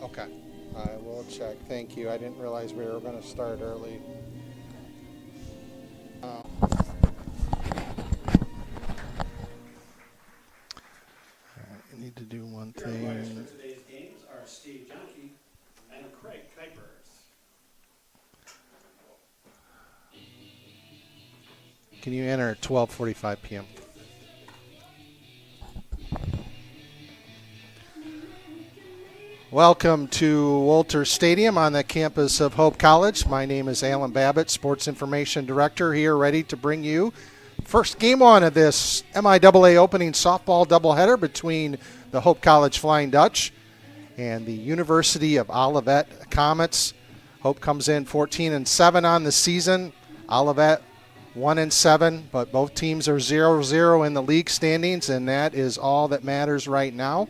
Okay. I will check. Thank you. I didn't realize we were going to start early. I need to do one Your umpires thing. for today's games are Steve Jonke and Craig Kuipers. Can you enter at 12:45 p.m.? Welcome to Walter Stadium on the campus of Hope College. My name is Alan Babbitt, Sports Information Director, here ready to bring you first game one of this MIAA opening softball doubleheader between the Hope College Flying Dutch and the University of Olivet Comets. Hope comes in 14-7 on the season. Olivet 1-7, but both teams are 0-0 in the league standings, and that is all that matters right now.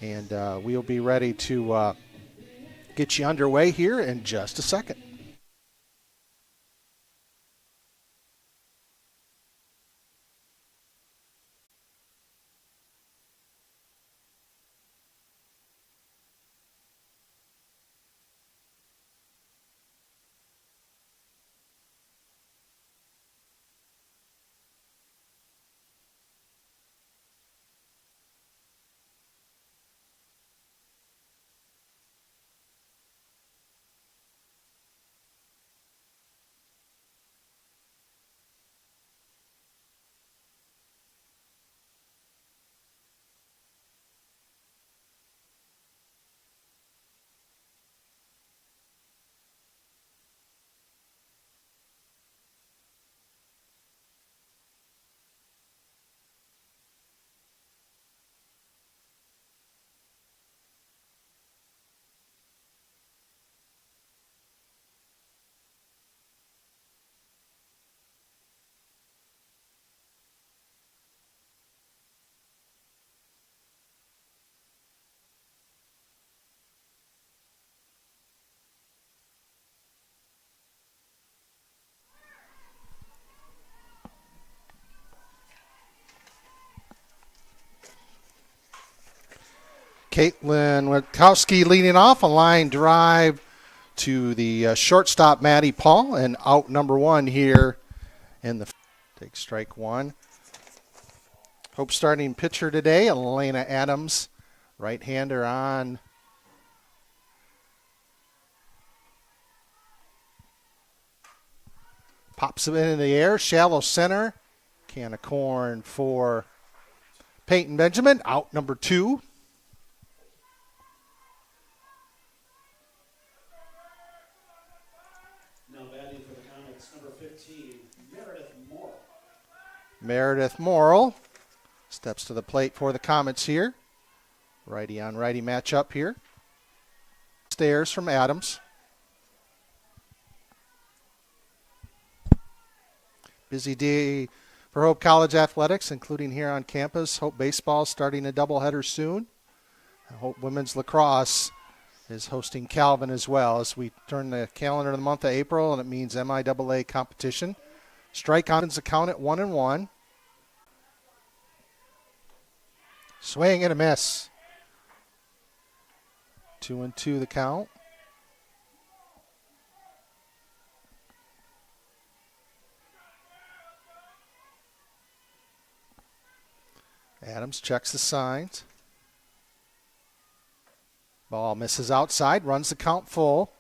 And we'll be ready to get you underway here in just a second. Caitlin Witkowski leading off, a line drive to the shortstop, Maddie Paul, and out number one here in the take strike one. Hope starting pitcher today, Elena Adams, right-hander on. Pops it in the air, shallow center. Can of corn for Peyton Benjamin, out number two. Now batting for the Comets, number 15, Meredith Moore. Meredith Morrill steps to the plate for the Comets here. Righty on righty matchup here. Stairs from Adams. Busy day for Hope College Athletics, including here on campus. Hope Baseball starting a doubleheader soon. Hope Women's Lacrosse is hosting Calvin as well as we turn the calendar to the month of April, and it means MIAA competition. Strike on's account at 1-1. Swing and a miss. 2-2 the count. Adams checks the signs. Ball misses outside, runs the count full.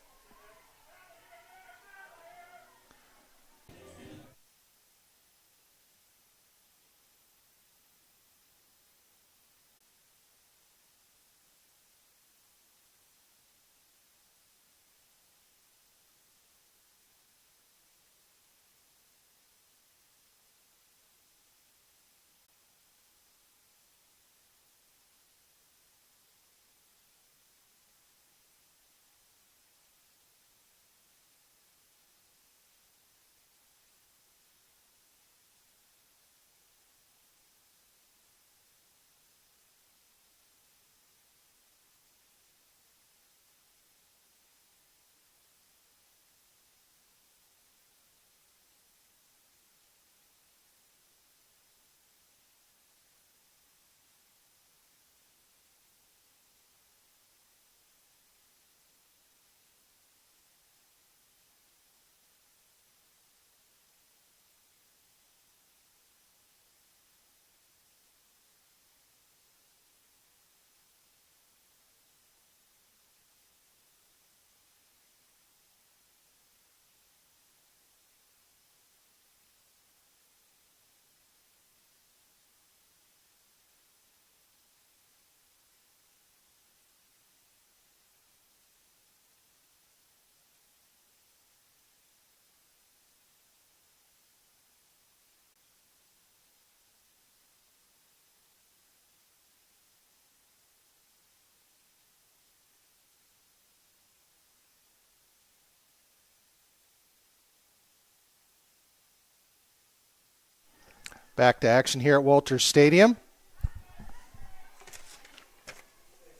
Back to action here at Walters Stadium.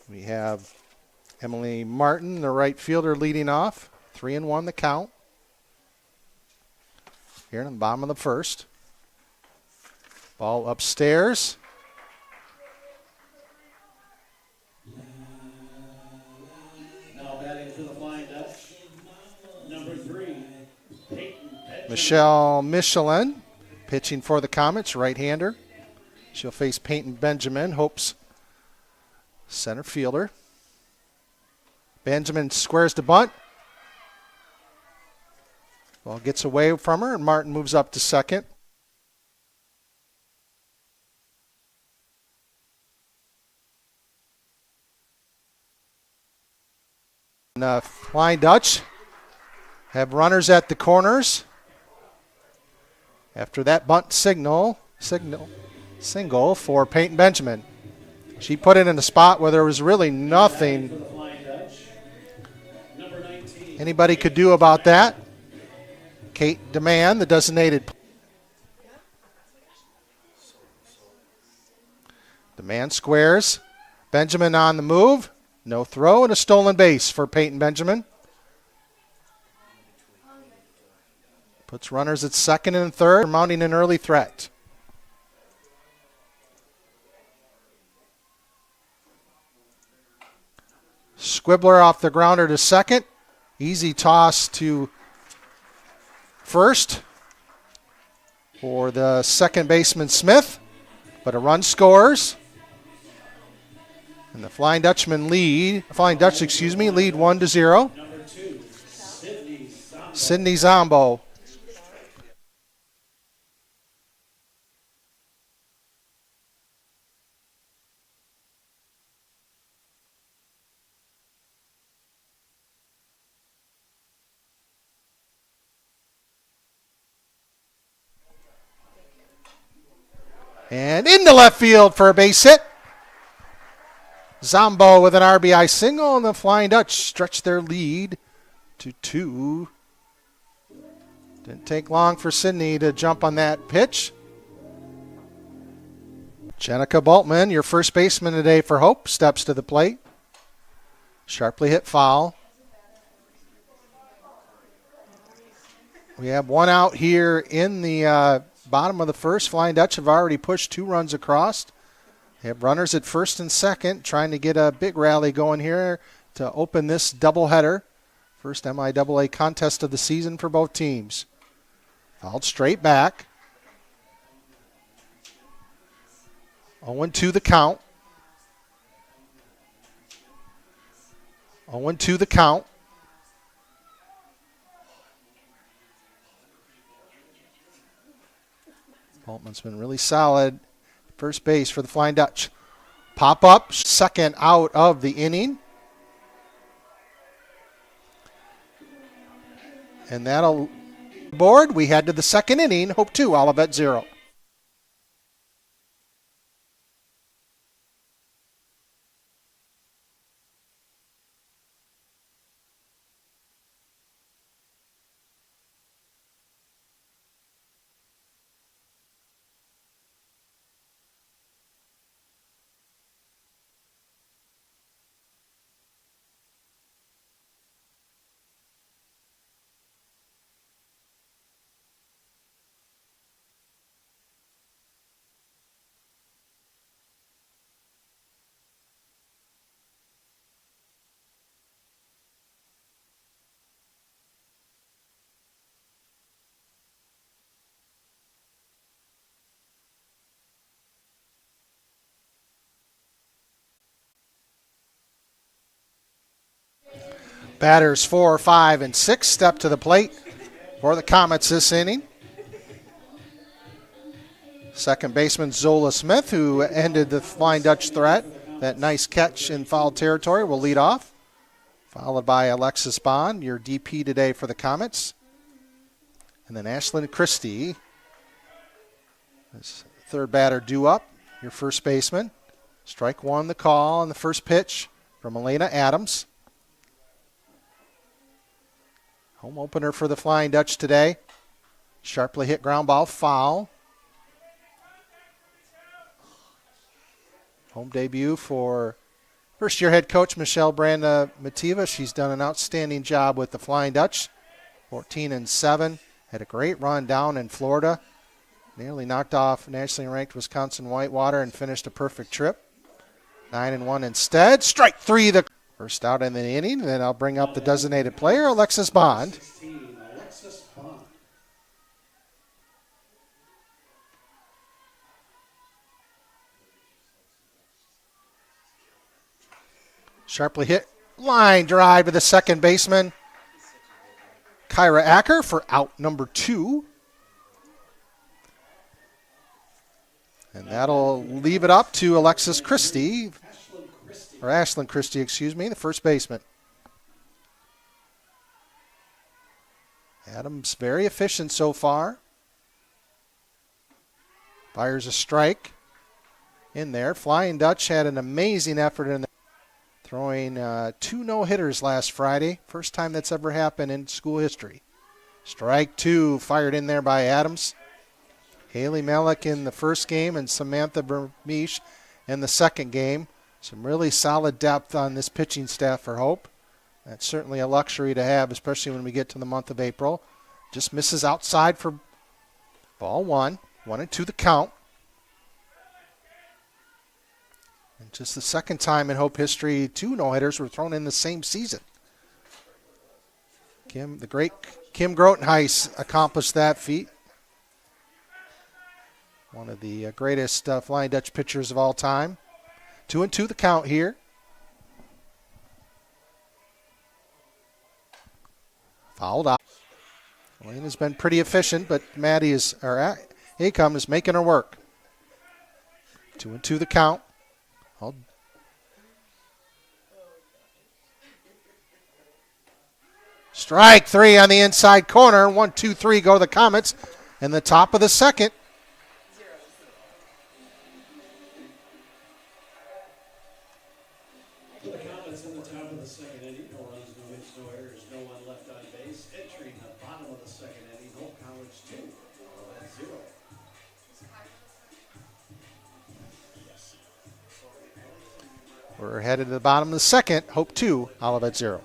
We have Emily Martin, the right fielder, leading off. 3-1 the count. Here in the bottom of the first. Ball upstairs. Now batting for the Flying Dutch, number 3, Peyton Benjamin. Michelle Michelin pitching for the Comets, right-hander. She'll face Peyton Benjamin, Hope's center fielder. Benjamin squares to bunt. Ball gets away from her, and Martin moves up to second. And Flying Dutch have runners at the corners. After that bunt single for Peyton Benjamin. She put it in a spot where there was really nothing anybody could do about that. Kate Demand, the designated. Demand squares. Benjamin on the move. No throw and a stolen base for Peyton Benjamin. Puts runners at second and third, mounting an early threat. Squibbler off the grounder to second. Easy toss to first for the second baseman Smith, but a run scores. And the Flying Dutch lead 1-0. Number 2, Sydney Zombo. And into left field for a base hit. Zombo with an RBI single, and the Flying Dutch stretch their lead to 2. Didn't take long for Sydney to jump on that pitch. Jenica Bultman, your first baseman today for Hope, steps to the plate. Sharply hit foul. We have one out here in the bottom of the first. Flying Dutch have already pushed 2 runs across. They have runners at first and second, trying to get a big rally going here to open this doubleheader. First MIAA contest of the season for both teams. Fouled straight back. 0-2 the count. 0-2 the count. Boltman's been really solid. First base for the Flying Dutch. Pop up, second out of the inning. And that'll board. We head to the second inning. Hope 2, Olivet 0. Batters 4, 5, and 6 step to the plate for the Comets this inning. Second baseman Zola Smith, who ended the Flying Dutch threat. That nice catch in foul territory, will lead off. Followed by Alexis Bond, your DP today for the Comets. And then Ashlyn Christie, this third batter due up, your first baseman. Strike one, the call on the first pitch from Elena Adams. Home opener for the Flying Dutch today. Sharply hit ground ball, foul. Home debut for first-year head coach Michelle Branda Mativa. She's done an outstanding job with the Flying Dutch. 14-7. Had a great run down in Florida. Nearly knocked off nationally ranked Wisconsin Whitewater and finished a perfect trip. 9-1 instead. Strike three, the first out in the inning. Then I'll bring up the designated player, Alexis Bond. Sharply hit. Line drive to the second baseman, Kyra Acker, for out number 2. And that'll leave it up to Alexis Christie, or Ashlyn Christie, excuse me, the first baseman. Adams very efficient so far. Fires a strike in there. Flying Dutch had an amazing effort in there, throwing 2 no-hitters last Friday. First time that's ever happened in school history. Strike 2 fired in there by Adams. Haley Malik in the first game and Samantha Bermish in the second game. Some really solid depth on this pitching staff for Hope. That's certainly a luxury to have, especially when we get to the month of April. Just misses outside for ball 1. 1-2 the count. And just the second time in Hope history 2 no-hitters were thrown in the same season. The great Kim Grotenhuis accomplished that feat. One of the greatest Flying Dutch pitchers of all time. 2-2 the count here. Fouled out. Lane has been pretty efficient, but Acom is making her work. 2-2 the count. Strike 3 on the inside corner. 1-2-3 go the Comets. And the top of the second. For the Comets in the top of the second inning, no runs, no hits, no errors, no one left on base. Entering the bottom of the second inning, Hope College 2, Olivet 0. We're headed to the bottom of the second. Hope 2, Olivet 0.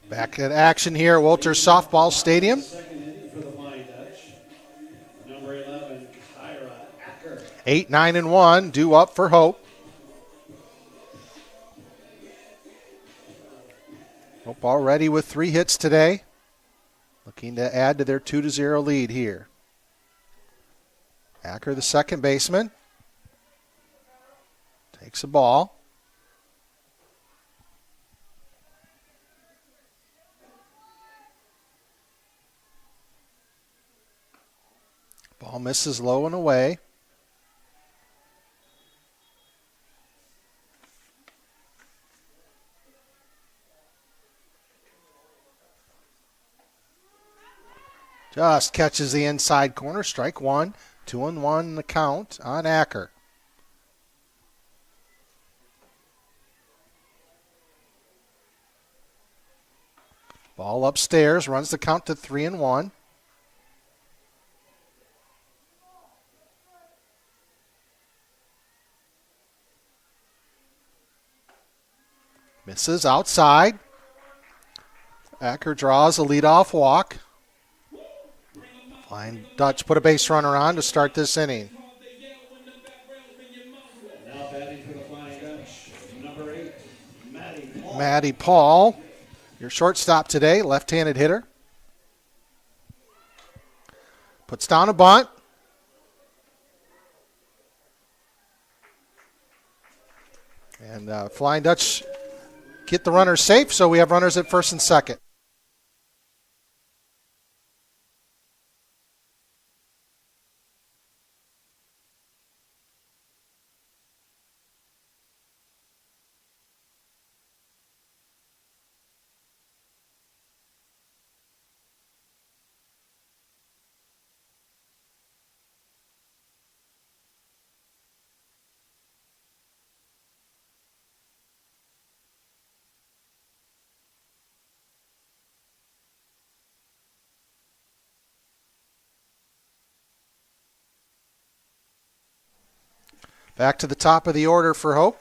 Back at action here at Walters Softball Stadium. Second inning for the Flying Dutch. Number 11, Kyra Acker. 8-9-1, due up for Hope. Hope already with 3 hits today. Looking to add to their 2-0 lead here. Acker, the second baseman. Takes a ball. Ball misses low and away. Just catches the inside corner. Strike 1. 2-1 the count on Acker. Ball upstairs. Runs the count to 3-1. Misses outside. Acker draws a leadoff walk. Flying Dutch put a base runner on to start this inning. Now batting for the Flying Dutch, number 8, Maddie Paul. Maddie Paul, your shortstop today, left-handed hitter. Puts down a bunt. And Flying Dutch get the runners safe, so we have runners at first and second. Back to the top of the order for Hope.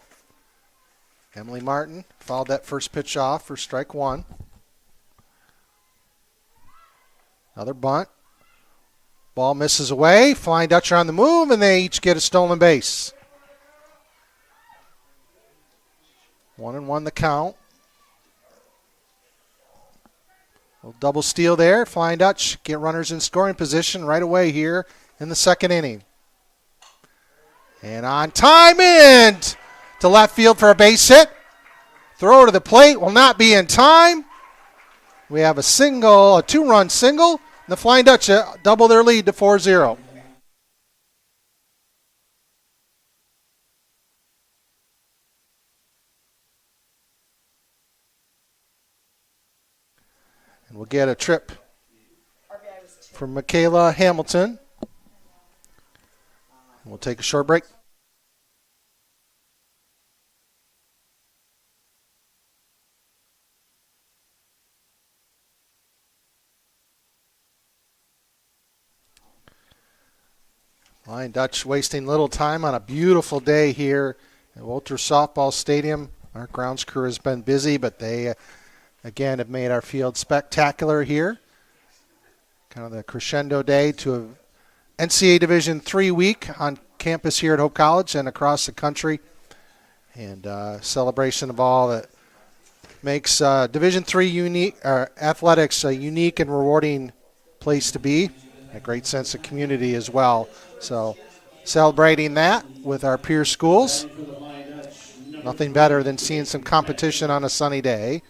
Emily Martin fouled that first pitch off for strike one. Another bunt. Ball misses away. Flying Dutcher on the move, and they each get a stolen base. 1-1 the count. Little double steal there. Flying Dutch get runners in scoring position right away here in the second inning. And on time, in to left field for a base hit. Throw to the plate will not be in time. We have a two-run single. And the Flying Dutch double their lead to 4-0. And we'll get a trip from Michaela Hamilton. And we'll take a short break. Flying Dutch wasting little time on a beautiful day here at Walter Softball Stadium. Our grounds crew has been busy, but they, again, have made our field spectacular here. Kind of the crescendo day to a NCAA Division III week on campus here at Hope College and across the country. And celebration of all that makes Division III athletics a unique and rewarding place to be. A great sense of community as well. So celebrating that with our peer schools. Nothing better than seeing some competition on a sunny day.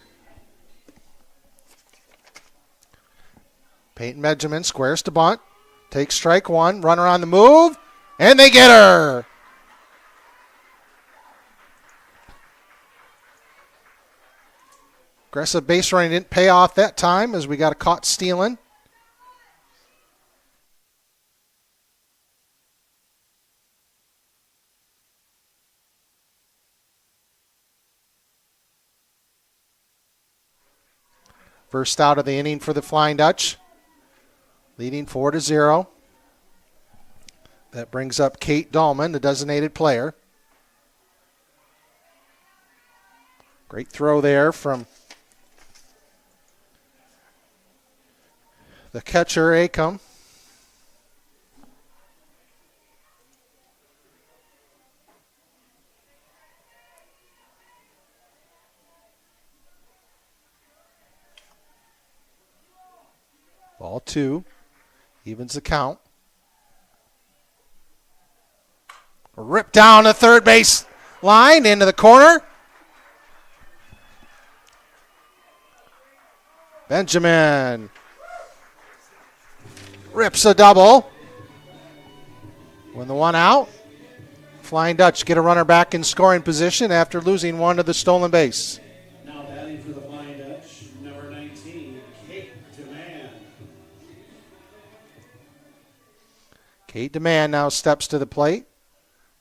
Peyton Benjamin squares to bunt. Takes strike one. Runner on the move. And they get her. Aggressive base running didn't pay off that time as we got a caught stealing. First out of the inning for the Flying Dutch, leading 4-0. That brings up Kate Dahlman, the designated player. Great throw there from the catcher, Acom. Ball two, evens the count. Ripped down the third base line into the corner. Benjamin rips a double. When the one out, Flying Dutch get a runner back in scoring position after losing one to the stolen base. Now batting for the Flying Dutch, number 19, Kate DeMann. Kate DeMann now steps to the plate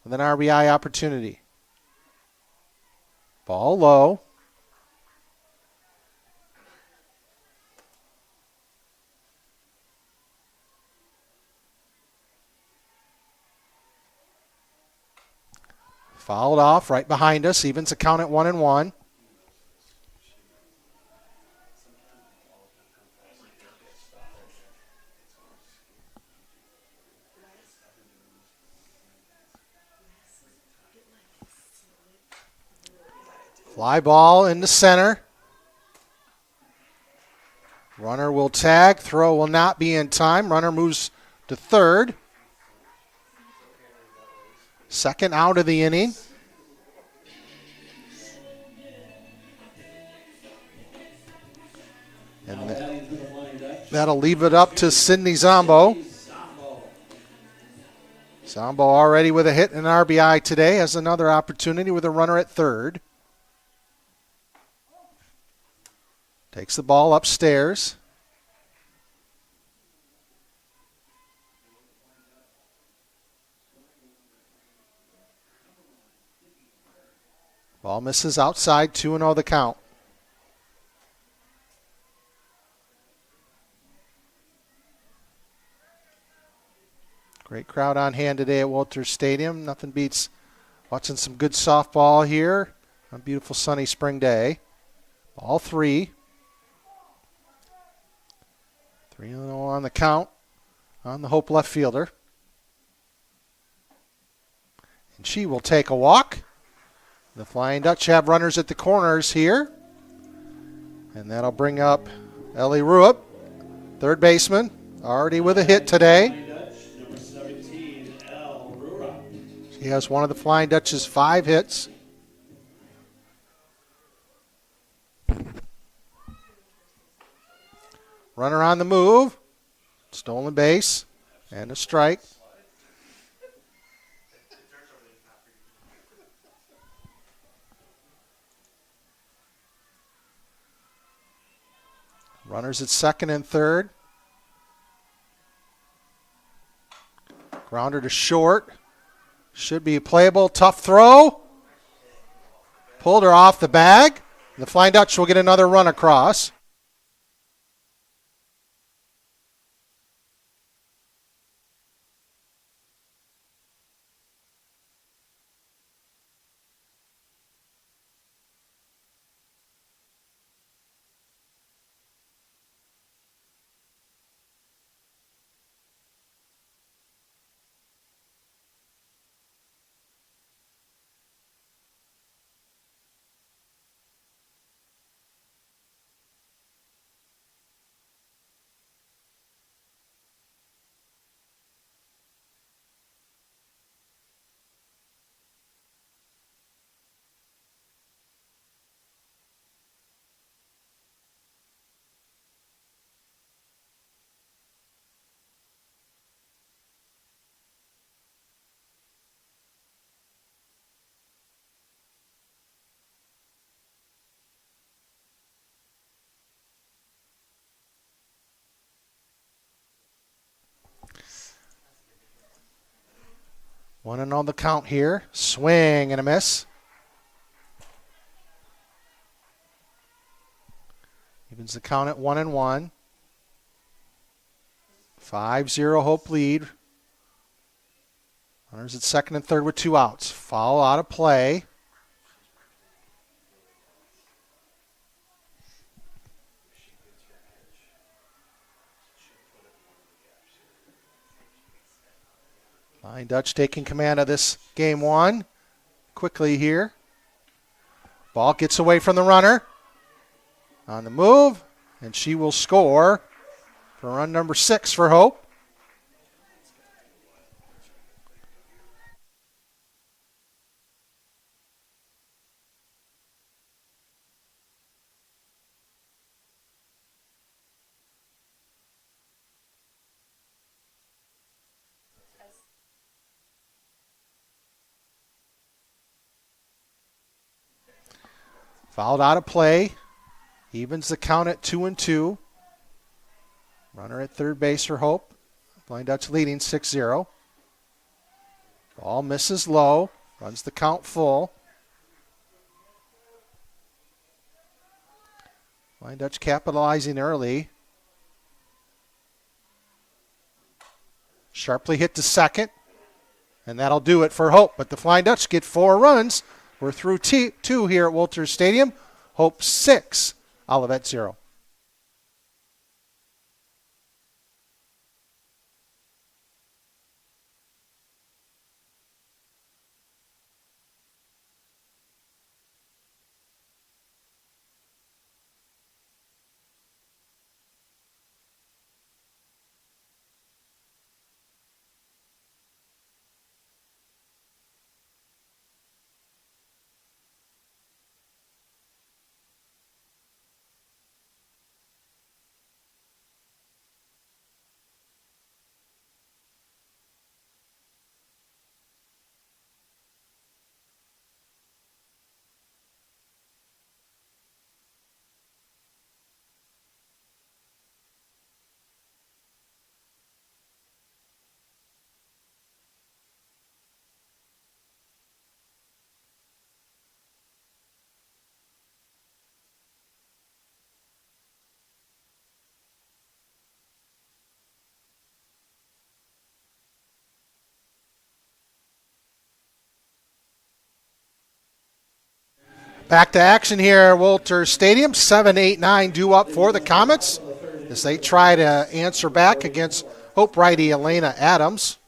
with an RBI opportunity. Ball low. Fouled off right behind us. Evens the count at 1-1. Fly ball in the center. Runner will tag. Throw will not be in time. Runner moves to third. Second out of the inning. And that'll leave it up to Sydney Zombo. Zombo already with a hit and an RBI today. Has another opportunity with a runner at third. Takes the ball upstairs. Ball misses outside, 2-0 the count. Great crowd on hand today at Walters Stadium. Nothing beats Watching some good softball here on a beautiful sunny spring day. Ball 3. 3-0 on the count on the Hope left fielder. And she will take a walk. The Flying Dutch have runners at the corners here. And that'll bring up Ellie Rupp, third baseman, already with a hit today. Number 17, L. Rura. She has one of the Flying Dutch's 5 hits. Runner on the move. Stolen base and a strike. Runners at second and third. Grounder to short. Should be playable. Tough throw. Pulled her off the bag. The Flying Dutch will get another run across. One and on the count here. Swing and a miss. Evens the count at 1-1. 5-0 Hope lead. Runners at second and third with 2 outs. Foul out of play. Flying Dutch taking command of this game 1. Quickly here. Ball gets away from the runner. On the move. And she will score for run number 6 for Hope. Fouled out of play. Evens the count at 2-2. Runner at third base for Hope. Flying Dutch leading 6-0. Ball misses low. Runs the count full. Flying Dutch capitalizing early. Sharply hit to second. And that'll do it for Hope. But the Flying Dutch get 4 runs. We're through 2 here at Walters Stadium. Hope 6, Olivet 0. Back to action here at Walter Stadium. 7-8-9 due up for the Comets as they try to answer back against Hope righty Elena Adams.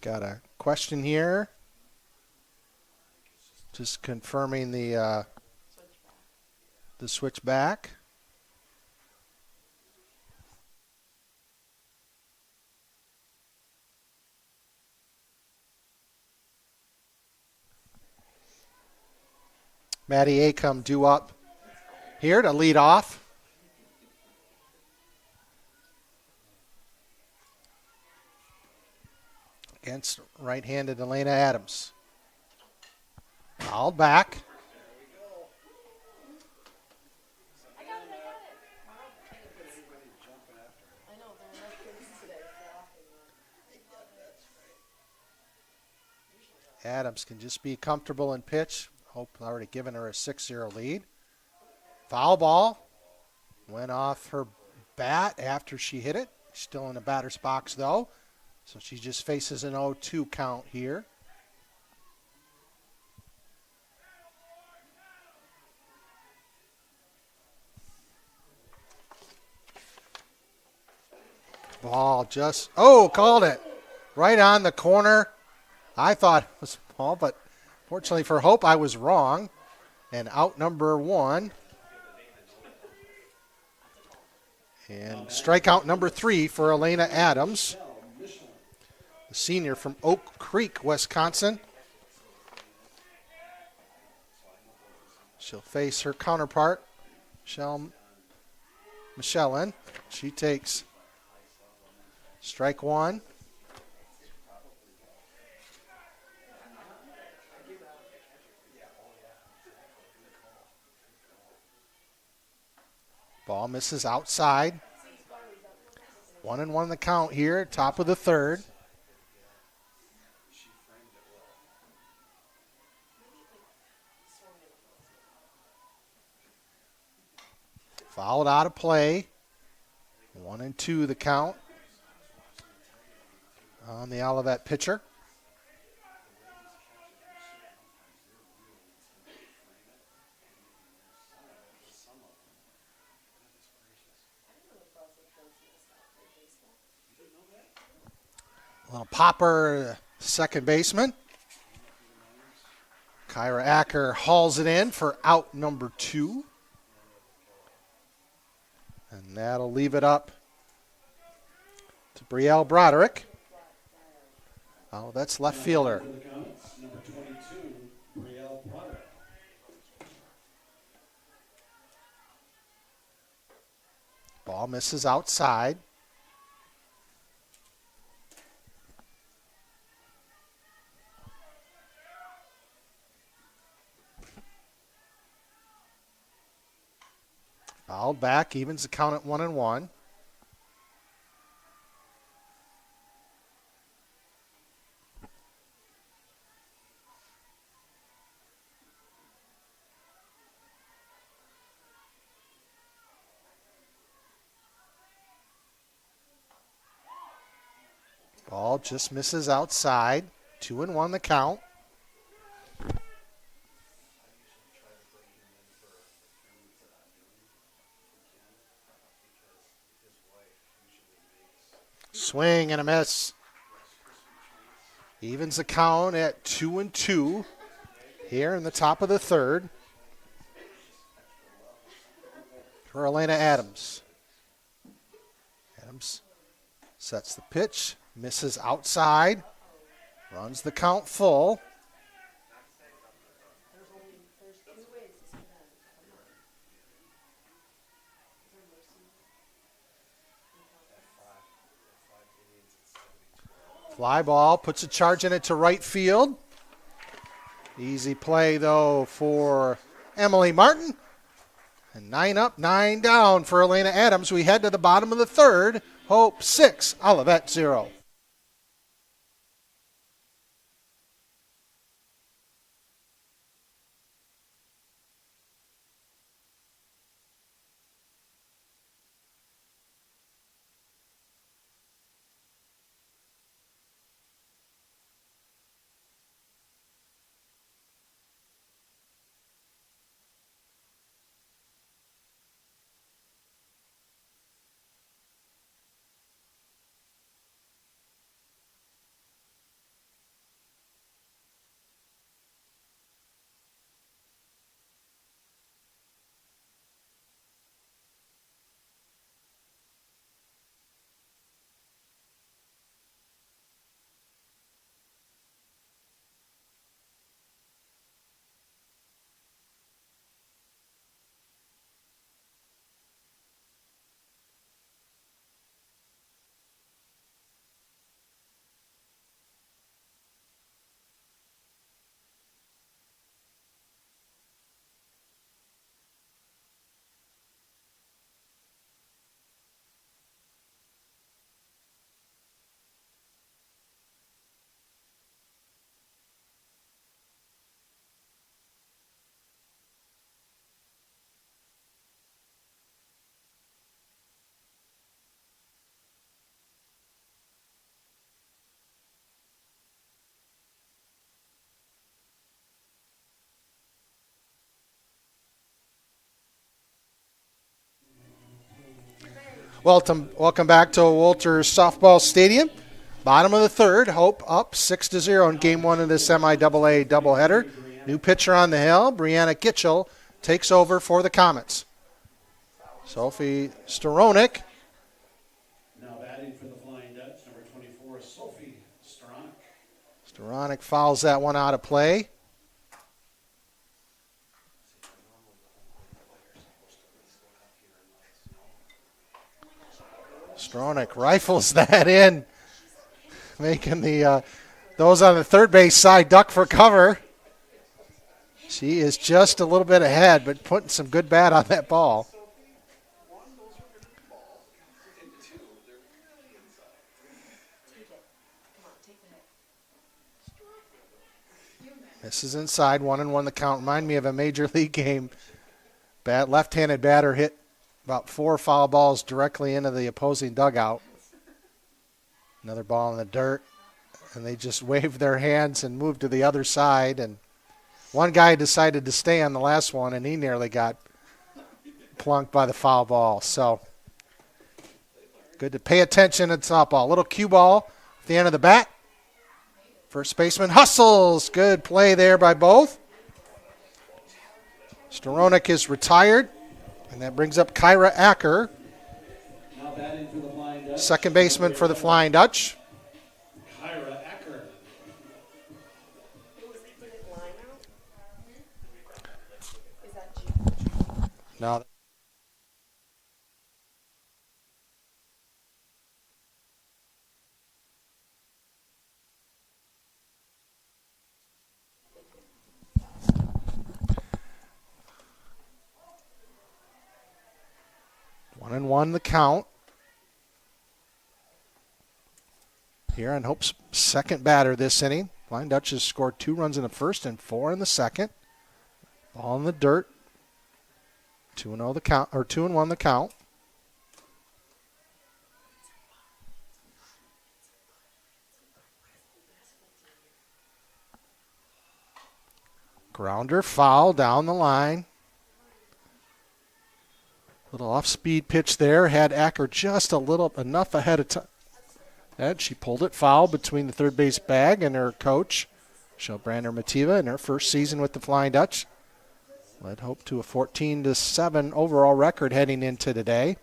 Got a question here. Just confirming the switch back. MIAA come due up here to lead off. Against right-handed Elena Adams. Fouled back. Adams can just be comfortable in pitch. Hope already given her a 6-0 lead. Foul ball. Went off her bat after she hit it. Still in the batter's box, though. So she just faces an 0-2 count here. Ball just, called it. Right on the corner. I thought it was a ball, but fortunately for Hope, I was wrong. And out number 1. And strikeout number 3 for Elena Adams, the senior from Oak Creek, Wisconsin. She'll face her counterpart, Michelin. She takes strike 1. Ball misses outside. 1-1 the count here, top of the third. Fouled out of play. 1-2 the count on the Olivet pitcher. A little popper, second baseman. Kyra Acker hauls it in for out number 2. And that'll leave it up to Brielle Broderick. Oh, that's left fielder. Number 22, Brielle Broderick. Ball misses outside. Fouled back, evens the count at 1-1. Ball just misses outside. 2-1 the count. Swing and a miss. Evens the count at 2-2 here in the top of the third for Elena Adams. Adams sets the pitch, misses outside, runs the count full. Fly ball, puts a charge in it to right field. Easy play, though, for Emily Martin. And 9 up, 9 down for Elena Adams. We head to the bottom of the third. Hope 6, Olivet 0. Welcome back to Walters Softball Stadium. Bottom of the third, Hope up 6-0 in game one of this MIAA doubleheader. New pitcher on the hill, Brianna Gitchell, takes over for the Comets. Sophie Storonik. Now batting for the Flying Dutch, number 24, Sophie Storonik. Storonik fouls that one out of play. Storonik rifles that in, making the those on the third base side duck for cover. She is just a little bit ahead, but putting some good bat on that ball. This is inside, 1-1 the count. Remind me of a major league game. Left-handed batter hit about 4 foul balls directly into the opposing dugout. Another ball in the dirt, and they just waved their hands and moved to the other side. And one guy decided to stay on the last one, and he nearly got plunked by the foul ball. So good to pay attention at softball. Little cue ball at the end of the bat. First baseman hustles. Good play there by both. Storonik is retired, and that brings up Kyra Acker, Now batting for the Flying Dutch. second baseman for the Flying Dutch. Kyra Acker. Now, one and one the count. Here on Hope's second batter this inning. Flying Dutch has scored 2 runs in the first and 4 in the second. Ball in the dirt. 2-0 the count, or 2-1 the count. Grounder foul down the line. Little off-speed pitch there. Had Acker just enough ahead of time. And she pulled it foul between the third base bag and her coach, Shelbrander Mativa, in her first season with the Flying Dutch. Led Hope to a 14-7 overall record heading into today.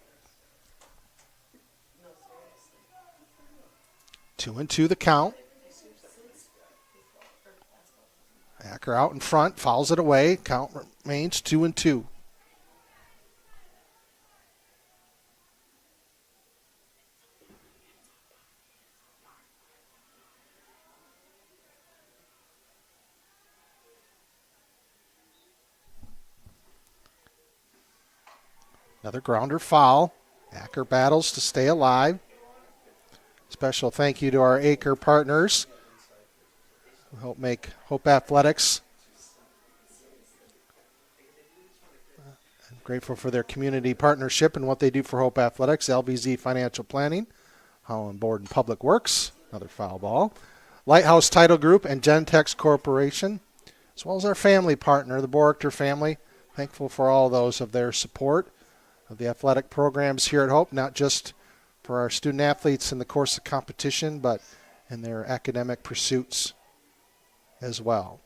2-2 the count. Acker out in front, fouls it away. Count remains 2-2. Another grounder foul. Acker battles to stay alive. Special thank you to our Acre partners who help make Hope Athletics. I'm grateful for their community partnership and what they do for Hope Athletics. LBZ Financial Planning, Holland Board and Public Works, another foul ball. Lighthouse Title Group and Gentex Corporation, as well as our family partner, the Borichter family. Thankful for all those of their support of the athletic programs here at Hope, not just for our student athletes in the course of competition, but in their academic pursuits as well.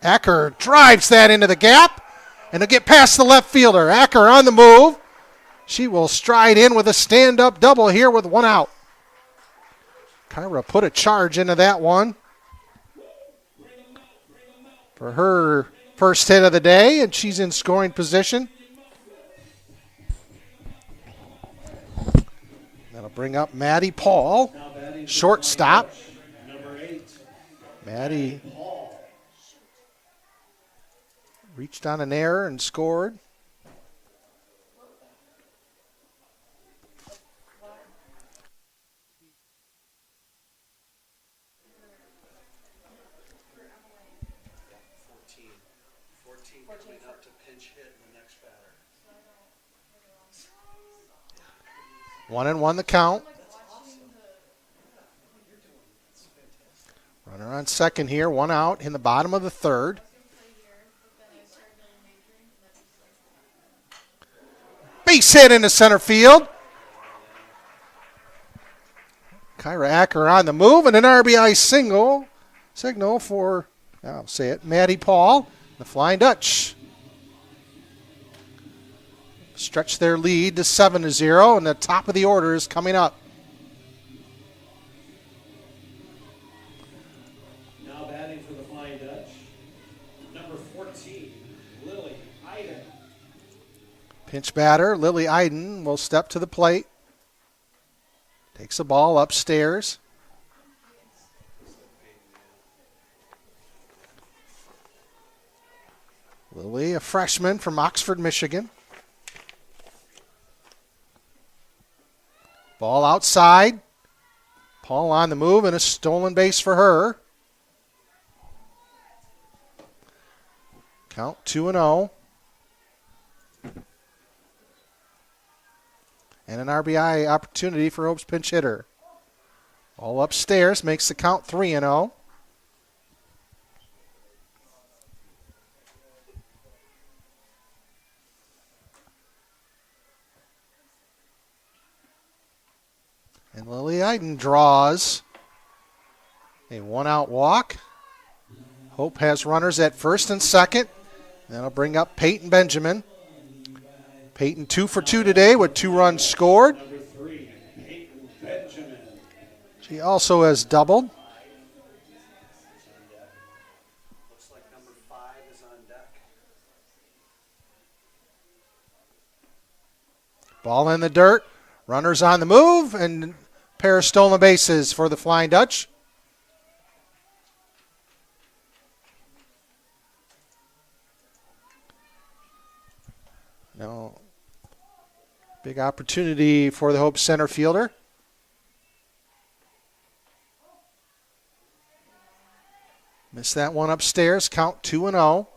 Acker drives that into the gap, and it'll get past the left fielder. Acker on the move. She will stride in with a stand-up double here with 1 out. Kyra put a charge into that one for her first hit of the day, and she's in scoring position. That'll bring up Maddie Paul, shortstop. Number 8. Maddie reached on an error and scored. Coming up to pinch hit the next batter. 1-1 the count. Runner on second here, 1 out in the bottom of the third. Base hit into center field. Kyra Acker on the move, and an RBI signal for, I'll say it, Maddie Paul, the Flying Dutch. Stretch their lead to 7-0, and the top of the order is coming up. Now batting for the Flying Dutch, number 14, Lily Iden. Pinch batter, Lily Iden will step to the plate. Takes the ball upstairs. Lily, a freshman from Oxford, Michigan. Ball outside. Paul on the move, and a stolen base for her. Count 2-0. And an RBI opportunity for Hope's pinch hitter. All upstairs makes the count 3-0. And Lily Iden draws a one-out walk. Hope has runners at first and second. That'll bring up Peyton Benjamin. Peyton 2 for 2 today with 2 runs scored. Number 3, Peyton Benjamin. She also has doubled. Looks like number 5 is on deck. Ball in the dirt. Runners on the move, and a pair of stolen bases for the Flying Dutch. Now, big opportunity for the Hope center fielder. Missed that one upstairs. Count 2-0.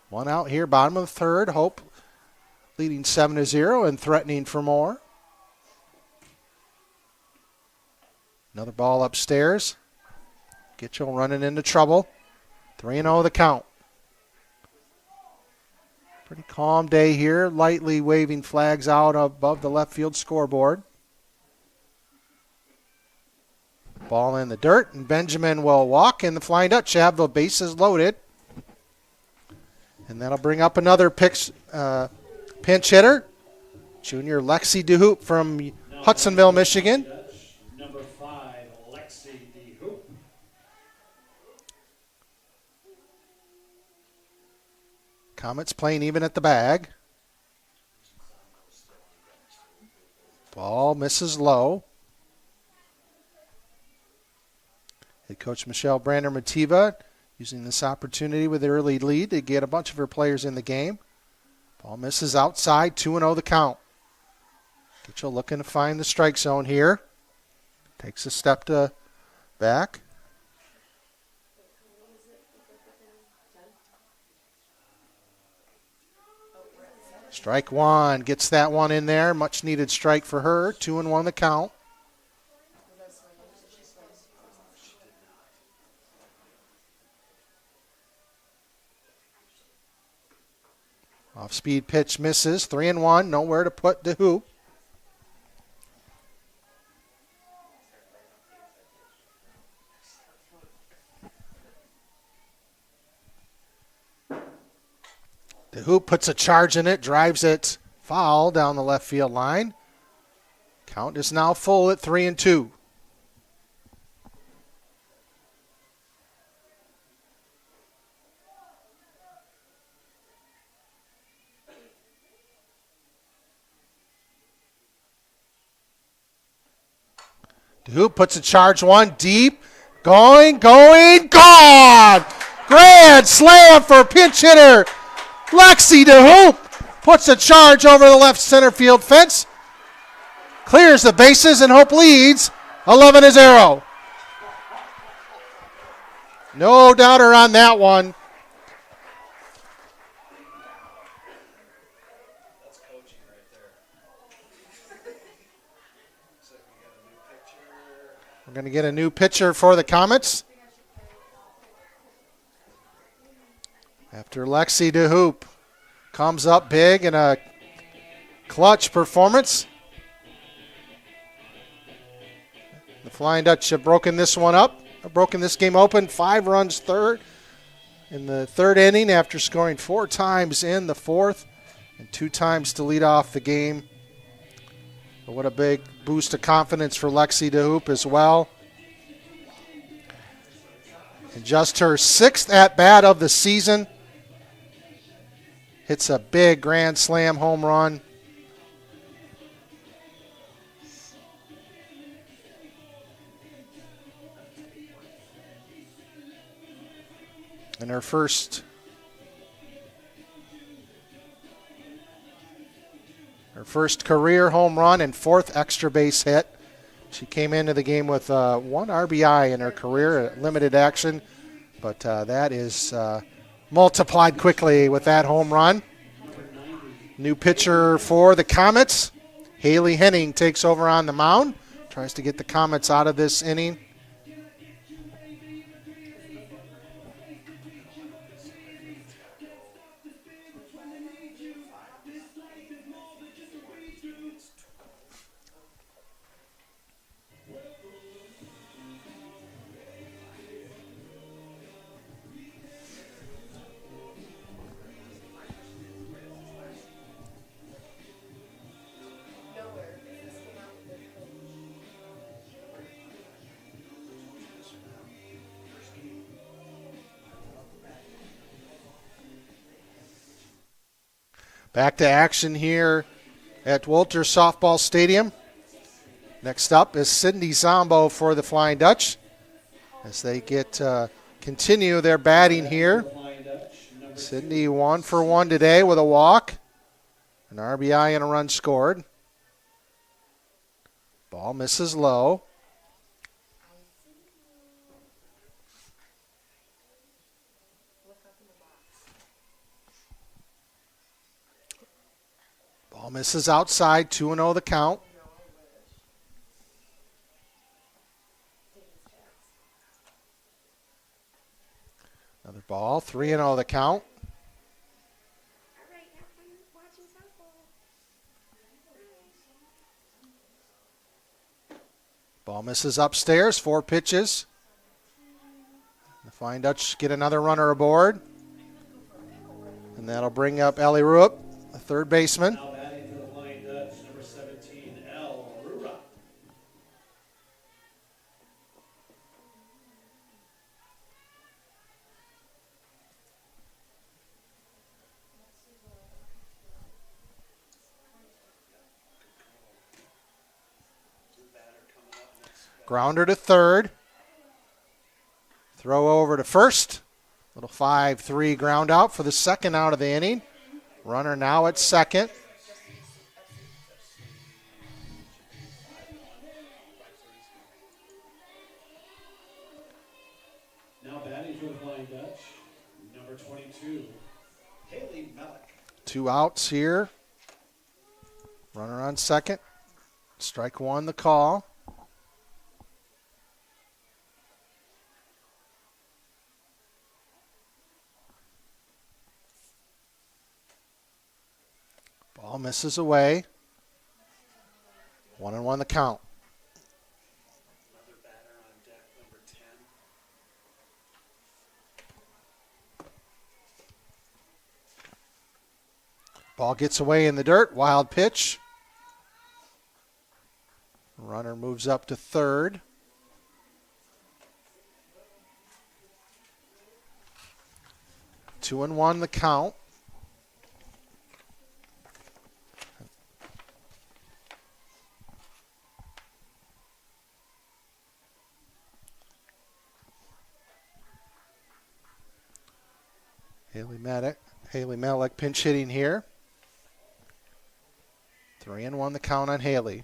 One out here, bottom of the third. Hope leading 7-0 and threatening for more. Another ball upstairs. Gitchell running into trouble. 3-0 the count. Pretty calm day here. Lightly waving flags out above the left field scoreboard. Ball in the dirt, and Benjamin will walk, and the Flying Dutch have the bases loaded. And that'll bring up another pinch hitter, junior Lexi DeHoop from Hudsonville, Michigan. Number 5, Lexi DeHoop. Comets playing even at the bag. Ball misses low. Head coach Michelle Brander-Mativa using this opportunity with the early lead to get a bunch of her players in the game. Ball misses outside, 2-0 the count. Gitchell looking to find the strike zone here. Takes a step to back. Strike one, gets that one in there. Much needed strike for her. 2-1 the count. Off-speed pitch misses. 3-1, nowhere to put DeHoop. DeHoop puts a charge in it, drives it foul down the left field line. Count is now full at 3-2. DeHoop puts a charge one deep. Going, gone! Grand slam for pinch hitter Lexi DeHoop. Puts a charge over the left center field fence. Clears the bases, and Hope leads 11-0. No doubter on that one. That's coaching right there. Looks like we got a new picture. We're going to get a new pitcher for the Comets. After Lexi DeHoop comes up big in a clutch performance. The Flying Dutch have broken this one up, broken this game open. 5 runs in the third inning after scoring 4 times in the fourth and 2 times to lead off the game. But what a big boost of confidence for Lexi DeHoop as well. And just her 6th at-bat of the season. Hits a big grand slam home run. And her first career home run and 4th extra base hit. She came into the game with 1 RBI in her career, limited action, but that is multiplied quickly with that home run. New pitcher for the Comets. Haley Henning takes over on the mound, tries to get the Comets out of this inning. Back to action here at Walter Softball Stadium. Next up is Sydney Zombo for the Flying Dutch as they continue their batting here. Sydney 1 for 1 today with a walk, an RBI and a run scored. Ball misses low. Ball misses outside, 2-0 the count. Another ball, 3-0 the count. Ball misses upstairs, 4 pitches. The Flying Dutch get another runner aboard. And that'll bring up Ellie Rupp, the third baseman. Now batting for the Flying Dutch, number 17, El Rura. Grounder to third. Throw over to first. Little 5-3 ground out for the second out of the inning. Runner now at second. Now batting for the Flying Dutch, number 22, Haley Malik. 2 outs here. Runner on second. Strike 1 the call. Ball misses away. 1-1 the count. Another batter on deck, number 10. Ball gets away in the dirt. Wild pitch. Runner moves up to third. Two and one the count. Haley Malik pinch hitting here. 3-1 the count on Haley.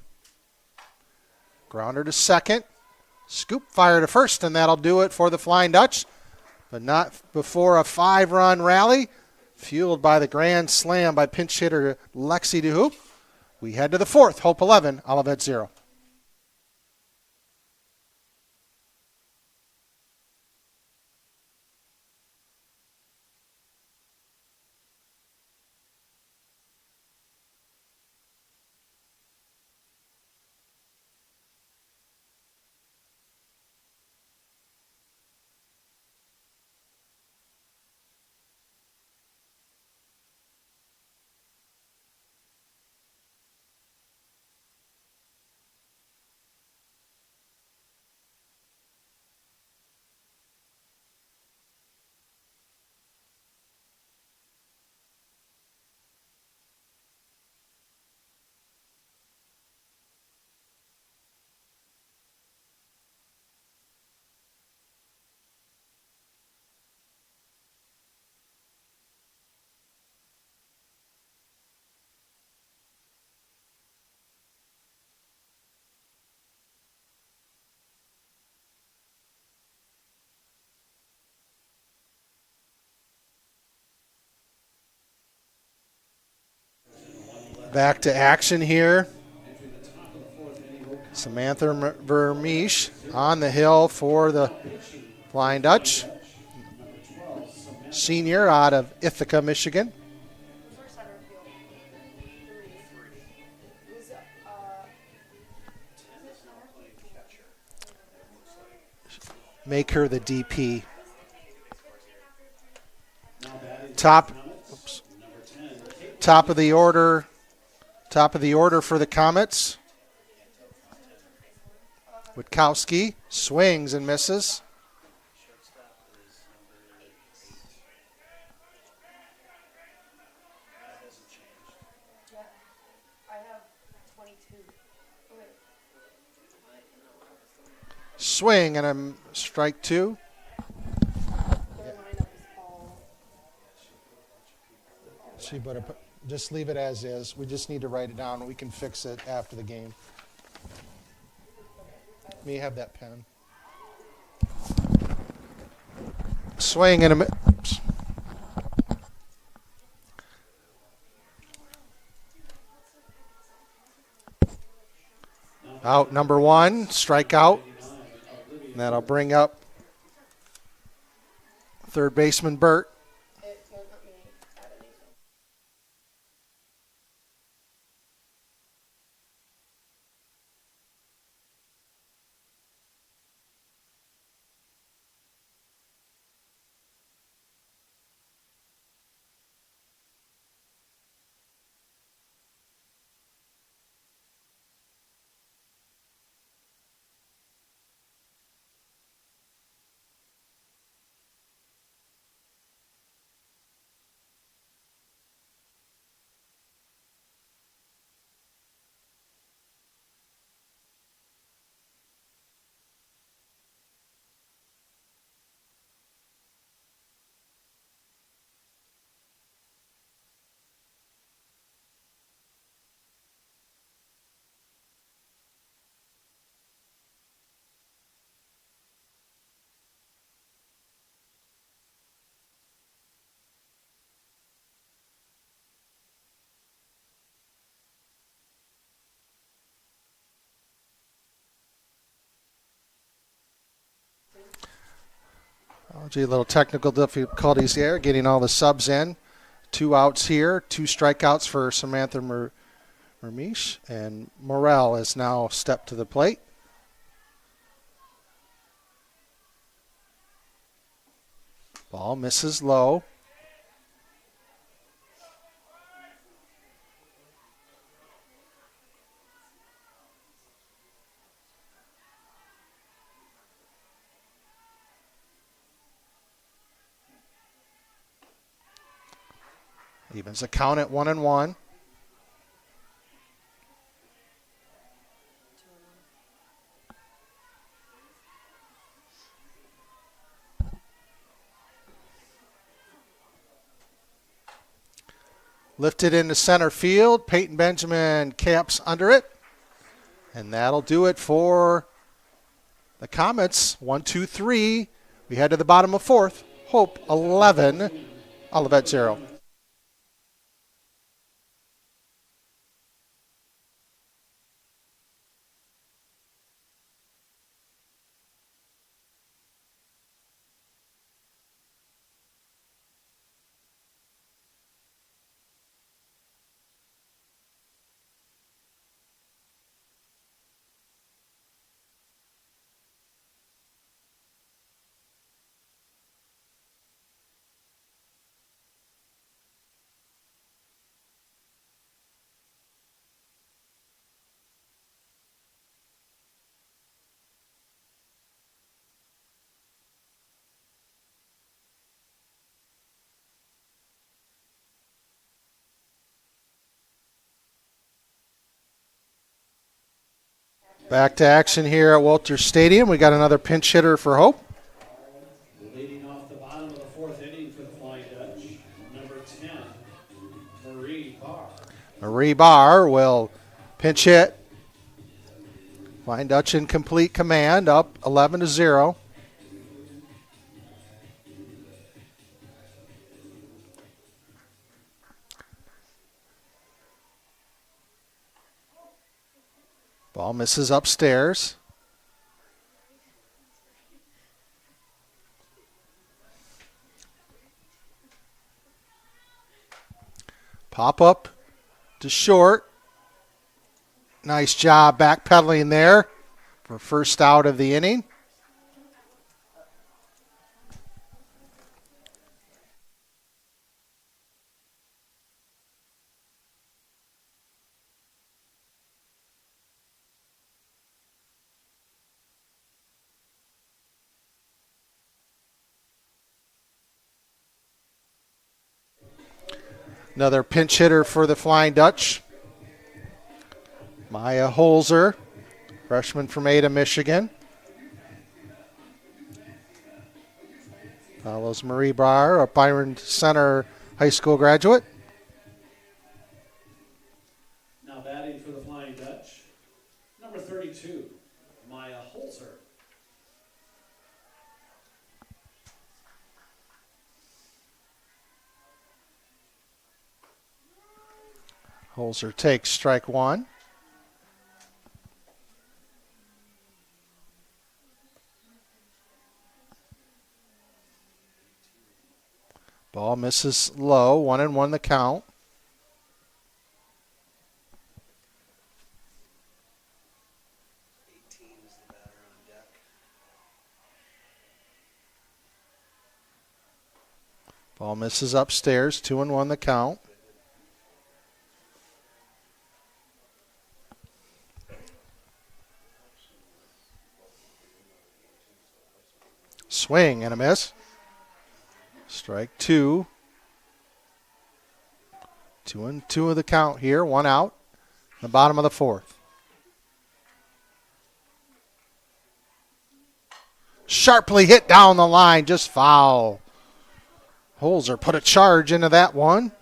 Grounder to second. Scoop fire to first, and that'll do it for the Flying Dutch. But not before a 5-run rally, fueled by the grand slam by pinch hitter Lexi DeHoop. We head to the fourth. Hope 11, Olivet 0. Back to action here. Samantha Vermeesh on the hill for the Flying Dutch. Senior out of Ithaca, Michigan. Make her the DP. Top of the order. Top of the order for the Comets. Witkowski swings and misses. Swing and a strike two. She better just leave it as is. We just need to write it down. We can fix it after the game. May you have that pen. Swing and a oops. Out number one, strikeout. And that'll bring up third baseman Burt. A little technical difficulties there, getting all the subs in. 2 outs here, 2 strikeouts for Samantha Mermish, and Morrell has now stepped to the plate. Ball misses low. Evens the count at 1-1. Lifted into center field. Peyton Benjamin caps under it. And that'll do it for the Comets. 1-2-3. We head to the bottom of fourth. Hope 11, Olivet 0. Back to action here at Walters Stadium. We got another pinch hitter for Hope. Leading off the bottom of the fourth inning for the Flying Dutch, number 10, Marie Barr. Marie Barr will pinch hit. Flying Dutch in complete command, up 11-0. Ball misses upstairs. Pop up to short. Nice job backpedaling there for first out of the inning. Another pinch hitter for the Flying Dutch. MIAA Holzer, freshman from Ada, Michigan. Follows Marie Barr, a Byron Center High School graduate. Now batting for the Flying Dutch, number 32, MIAA Holzer. Holzer takes strike one. Ball misses low, 1-1 the count. Ball misses upstairs, 2-1 the count. Swing and a miss. Strike two. 2-2 of the count here, one out. The bottom of the fourth. Sharply hit down the line, just foul. Holzer put a charge into that one.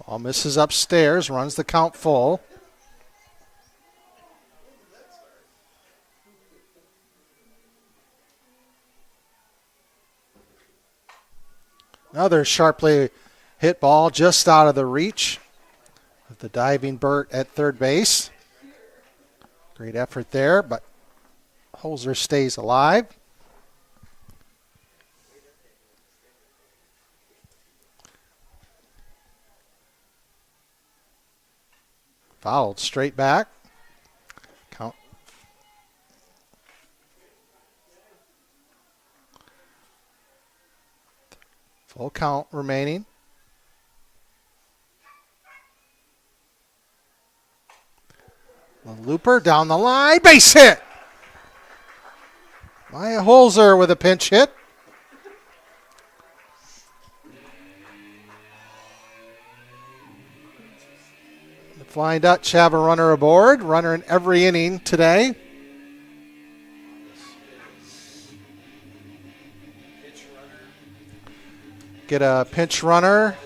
Ball misses upstairs, runs the count full. Another sharply hit ball just out of the reach of the diving Burt at third base. Great effort there, but Holzer stays alive. Fouled straight back. Count. Full count remaining. The looper down the line. Base hit. MIAA Holzer with a pinch hit. Flying Dutch have a runner aboard, runner in every inning today. Get a pinch runner.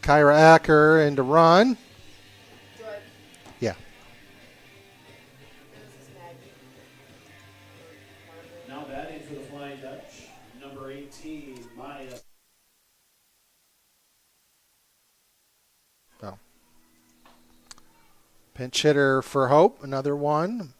Kyra Acker into run. Yeah. Now batting for the Flying Dutch, number 18, MIAA. No. Pinch hitter for Hope, another one.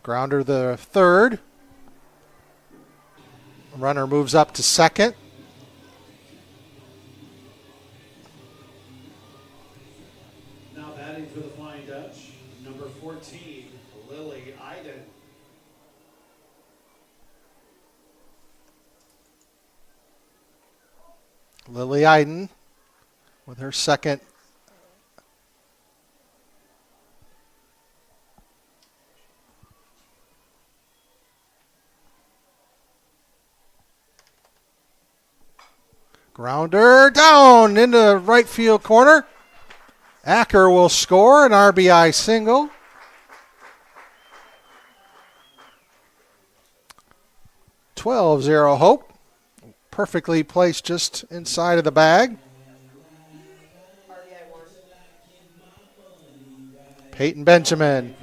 Grounder the third. Runner moves up to second. Now batting for the Flying Dutch, number 14, Lily Iden. Lily Iden with her second. Grounder down into right field corner. Acker will score an RBI single. (12-0) Hope. Perfectly placed just inside of the bag. Peyton Benjamin,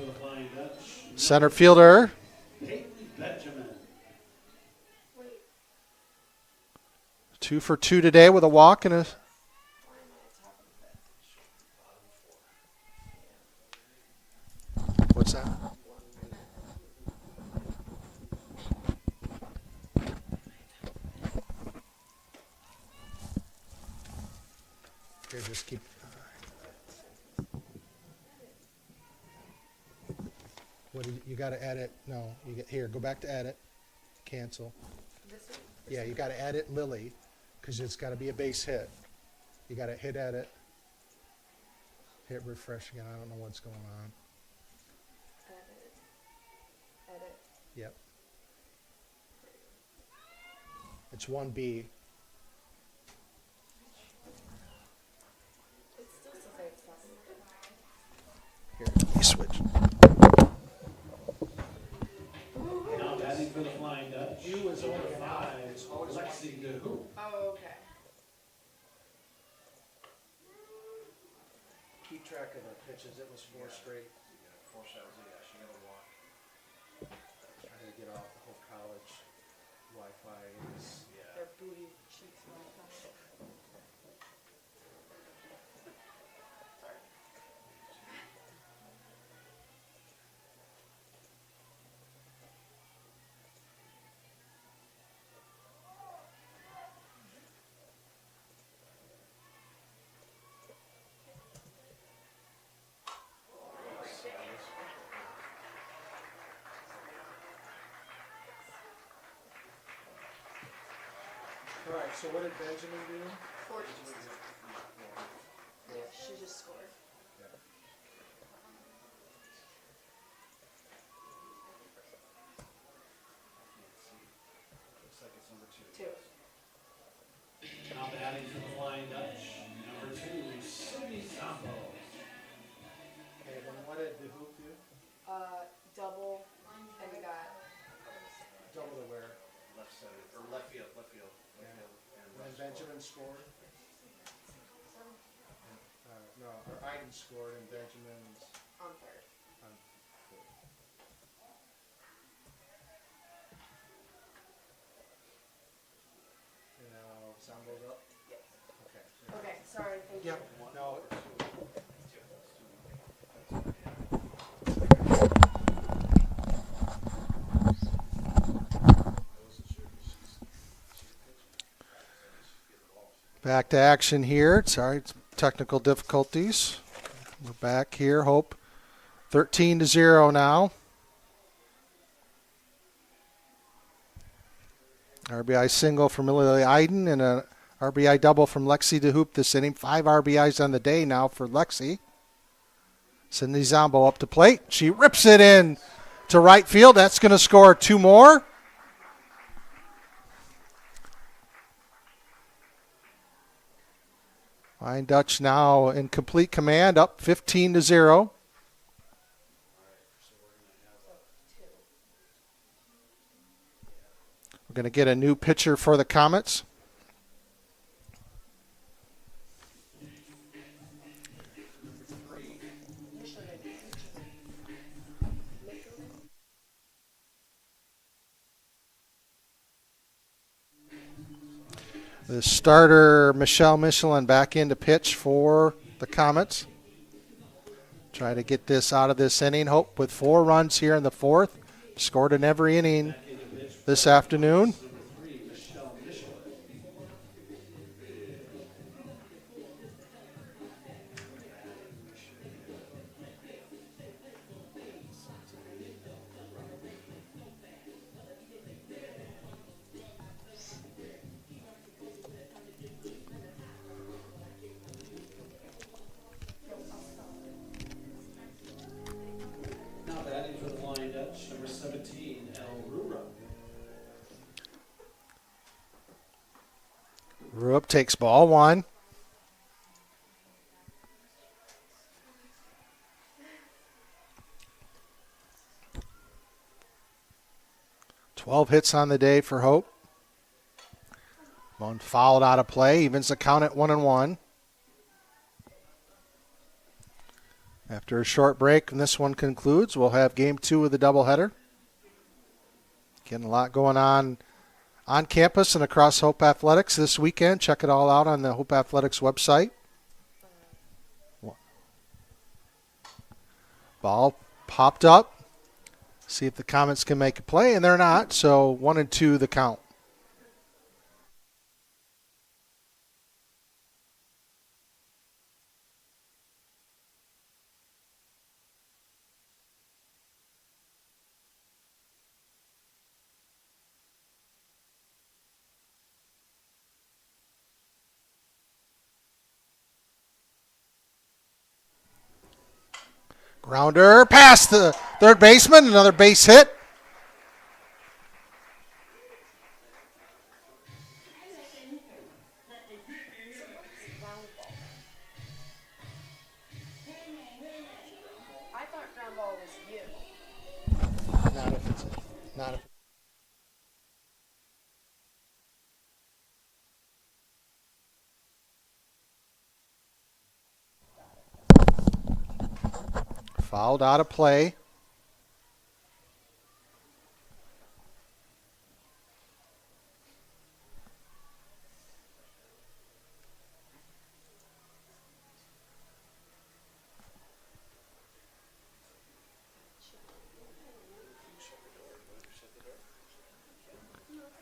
center fielder. Peyton Benjamin. 2 for 2 today with a walk and a... What's that? Here, just keep... What do you got to edit? No, you get here. Go back to edit. Cancel. Yeah, you got to edit Lily because it's got to be a base hit. You got to hit edit. Hit refresh again. I don't know what's going on. Edit. Yep. It's 1B. It still says it's possible. Here, you switch. Now batting for the Flying Dutch. You is over 5. Lexi DeHoop. Oh, okay. Keep track of the pitches. It was 4 straight. 4 shots. Yeah, she got a walk. Trying to get off the whole college Wi-Fi. Their booty cheeks and all that. Sorry. All right, so what did Benjamin do? 14. Yeah, she just scored. Looks like it's number 2. 2. Now batting for the Flying Dutch. Number 2, Sydney Sampo. Okay, then what did the hoop do? Double, and we got Double to where? Left center, or left field, left field. Yeah. And When Benjamin scored? No, or Iden scored and Benjamin's on third. on fourth. And now Sambo's up? Yes. Okay. Okay, sorry. Thank you. Yep, no. Back to action here. Sorry, it's technical difficulties. We're back here. Hope 13-0 now. RBI single from Lily Iden and an RBI double from Lexi DeHoop this inning. 5 RBIs on the day now for Lexi. Sydney Zombo up to plate. She rips it in to right field. That's going to score 2 more. Flying Dutch now in complete command, up 15-0. We're going to get a new pitcher for the Comets. The starter, Michelle Michelin, back in to pitch for the Comets. Try to get this out of this inning. Hope with 4 runs here in the 4th. Scored in every inning this afternoon. Now batting for the Flying Dutch. Number 17, El Rura. Rupp takes ball 1. 12 hits on the day for Hope. One fouled out of play, evens the count at 1-1. After a short break, and this one concludes, we'll have game 2 of the doubleheader. Getting a lot going on campus and across Hope Athletics this weekend. Check it all out on the Hope Athletics website. Ball popped up. See if the Comets can make a play, and they're not, so 1-2 the count. Grounder past the third baseman, another base hit. I thought ground ball was you. Not if fouled out of play.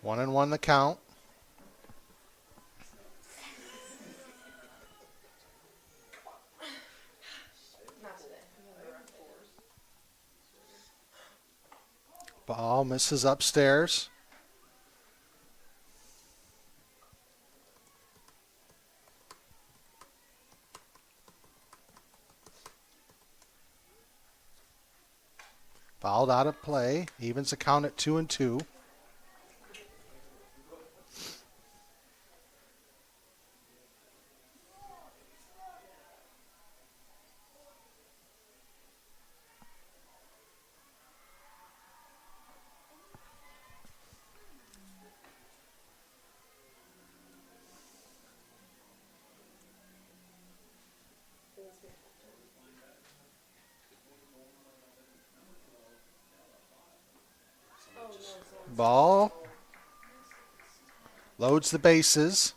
One and one the count. Not today. Ball misses upstairs. Fouled out of play. Evens the count at 2-2. Ball loads the bases.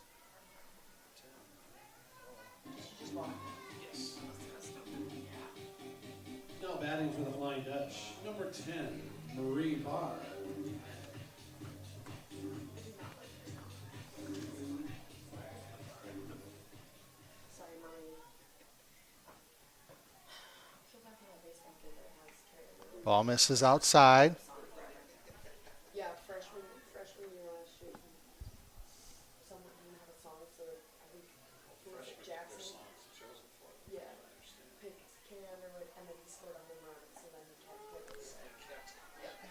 Now batting for the Flying Dutch, number 10, Marie Barr. Sorry, Mommy. I feel bad for that baseball kid that has carried. Ball misses outside. Yeah, freshman year last year. Someone didn't have a song, so I think Jackson. Yeah, picked Carrie Underwood, and then he scored a home run, so then he kept it.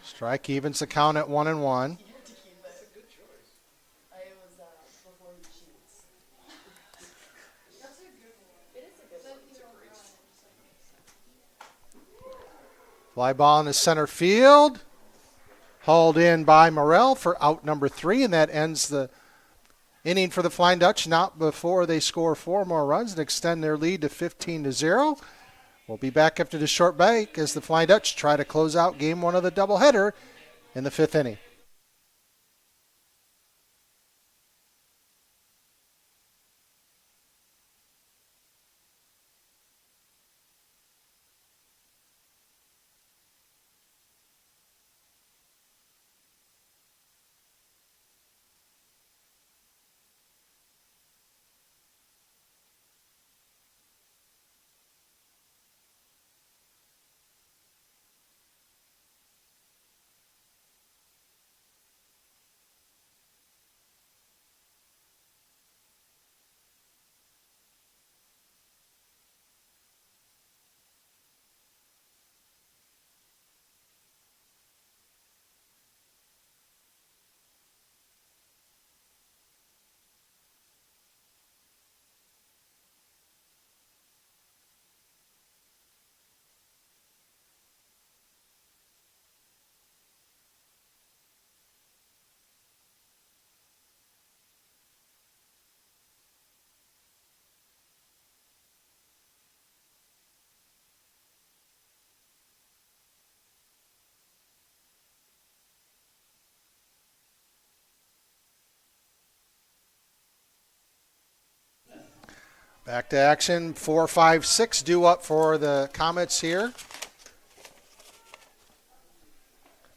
Strike evens the count at 1-1. He had to keep it. That's a good choice. It was before he cheats. That's a good one. It is a good one. It's a great song. Fly ball in the center field. Hauled in by Morrell for out number 3, and that ends the inning for the Flying Dutch. Not before they score 4 more runs and extend their lead to 15-0. We'll be back after this short break as the Flying Dutch try to close out game 1 of the doubleheader in the 5th inning. Back to action. 4, 5, 6 due up for the Comets here.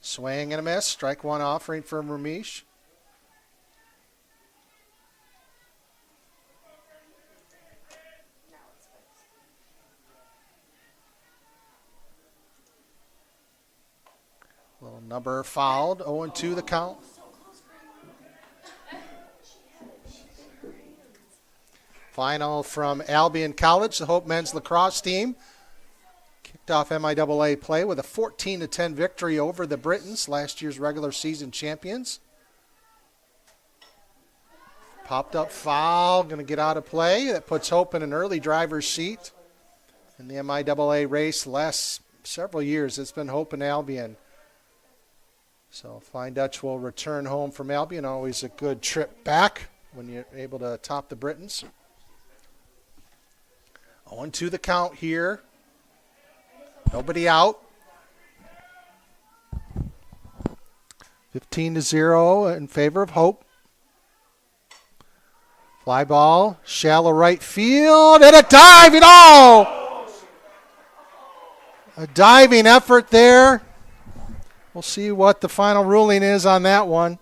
Swing and a miss. Strike one offering from Ramesh. Little number fouled. 0-2 the count. Final from Albion College, the Hope men's lacrosse team. Kicked off MIAA play with a 14-10 victory over the Britons, last year's regular season champions. Popped up foul, going to get out of play. That puts Hope in an early driver's seat in the MIAA race. The last several years, it's been Hope and Albion. So Flying Dutch will return home from Albion. Always a good trip back when you're able to top the Britons. 0-2 the count here. Nobody out. 15-0 in favor of Hope. Fly ball, shallow right field, and a dive, and oh! A diving effort there. We'll see what the final ruling is on that one.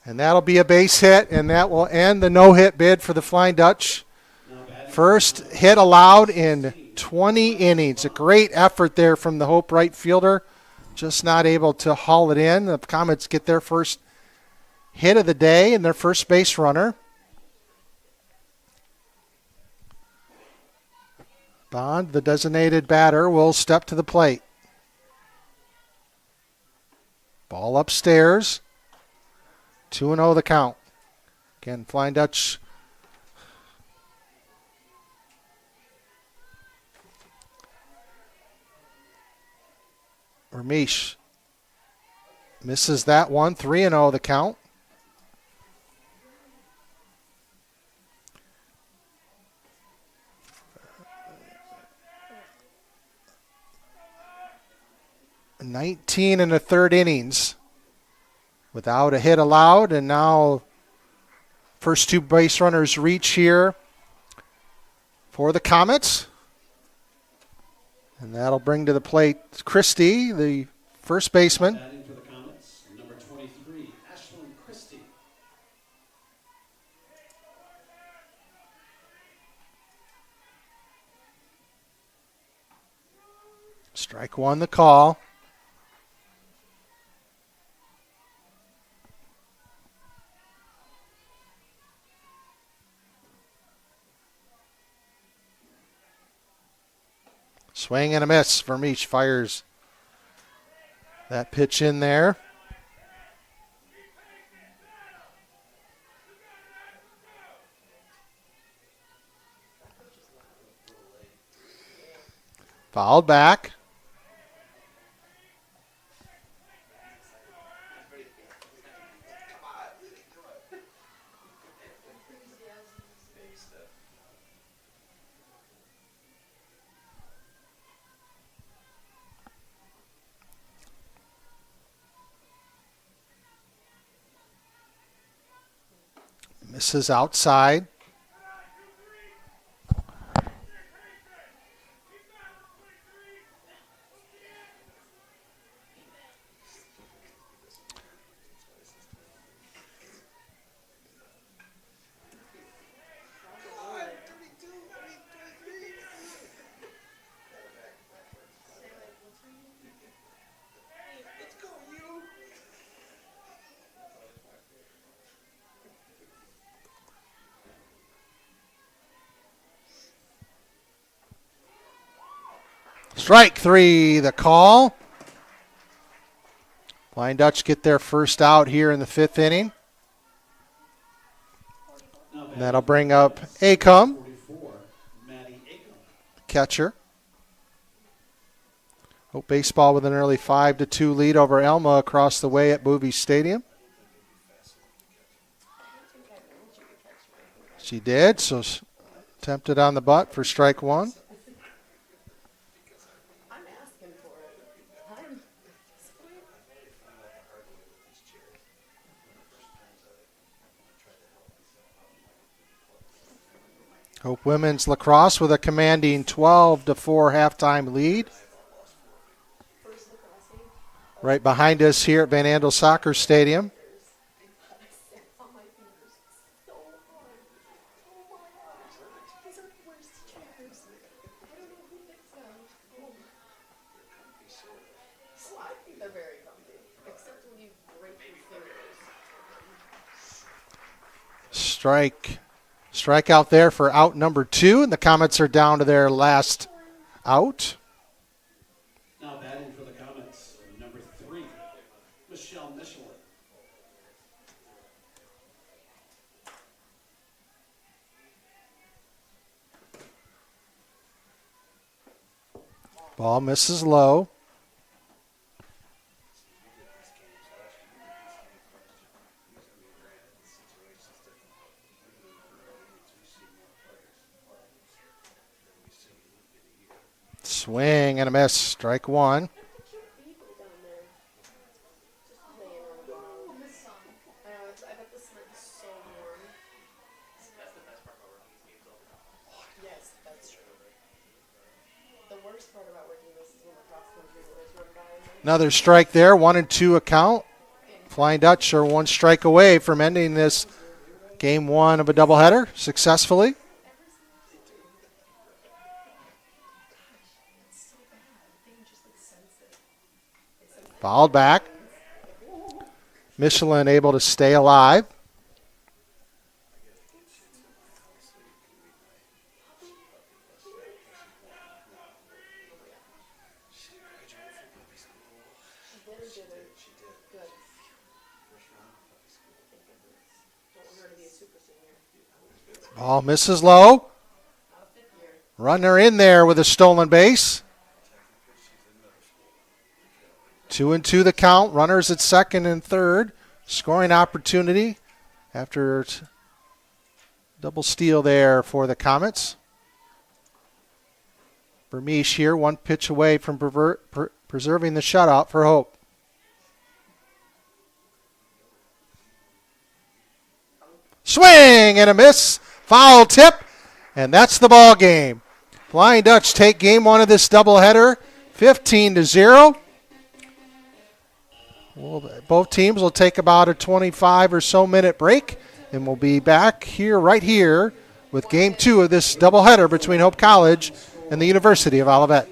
And that'll be a base hit, and that will end the no-hit bid for the Flying Dutch. First hit allowed in 20 innings. A great effort there from the Hope right fielder. Just not able to haul it in. The Comets get their first hit of the day and their first base runner. Bond, the designated batter, will step to the plate. Ball upstairs. 2-0 the count. Again, Flying Dutch Ramesh misses that one. 3-0 the count. $19 in the third innings without a hit allowed, and now first two base runners reach here for the Comets. And that'll bring to the plate Christie, the first baseman. Batting for the Comets, number 23, Ashlyn Christie. Strike one, the call. Swing and a miss. Vermeesh fires that pitch in there. Fouled back. Misses outside. Strike three, the call. Flying Dutch get their first out here in the fifth inning. And that'll bring up Acom, catcher. Hope baseball with an early 5-2 lead over Elma across the way at Boovie Stadium. She did, so tempted on the butt for strike one. Hope Women's Lacrosse with a commanding 12-4 halftime lead. Right behind us here at Van Andel Soccer Stadium. They're very comfy, except when you break your fingers. Strike out there for out number 2, and the Comets are down to their last out. Now batting for the Comets, number 3, Michelin. Ball misses low. Swing and a miss. Strike 1. Yes, that's true. The worst part about working this is when the cross country always run by. Another strike there. 1-2 account. Flying Dutch are 1 strike away from ending this game 1 of a doubleheader successfully. Fouled back. Michelin able to stay alive. Ball misses low. Runner in there with a stolen base. 2-2 the count. Runners at second and third. Scoring opportunity after double steal there for the Comets. Vermeesh here, 1 pitch away from preserving the shutout for Hope. Swing and a miss. Foul tip, and that's the ball game. Flying Dutch take game 1 of this doubleheader, 15-0. Both teams will take about a 25 or so minute break, and we'll be back here, right here, with game 2 of this doubleheader between Hope College and the University of Olivet.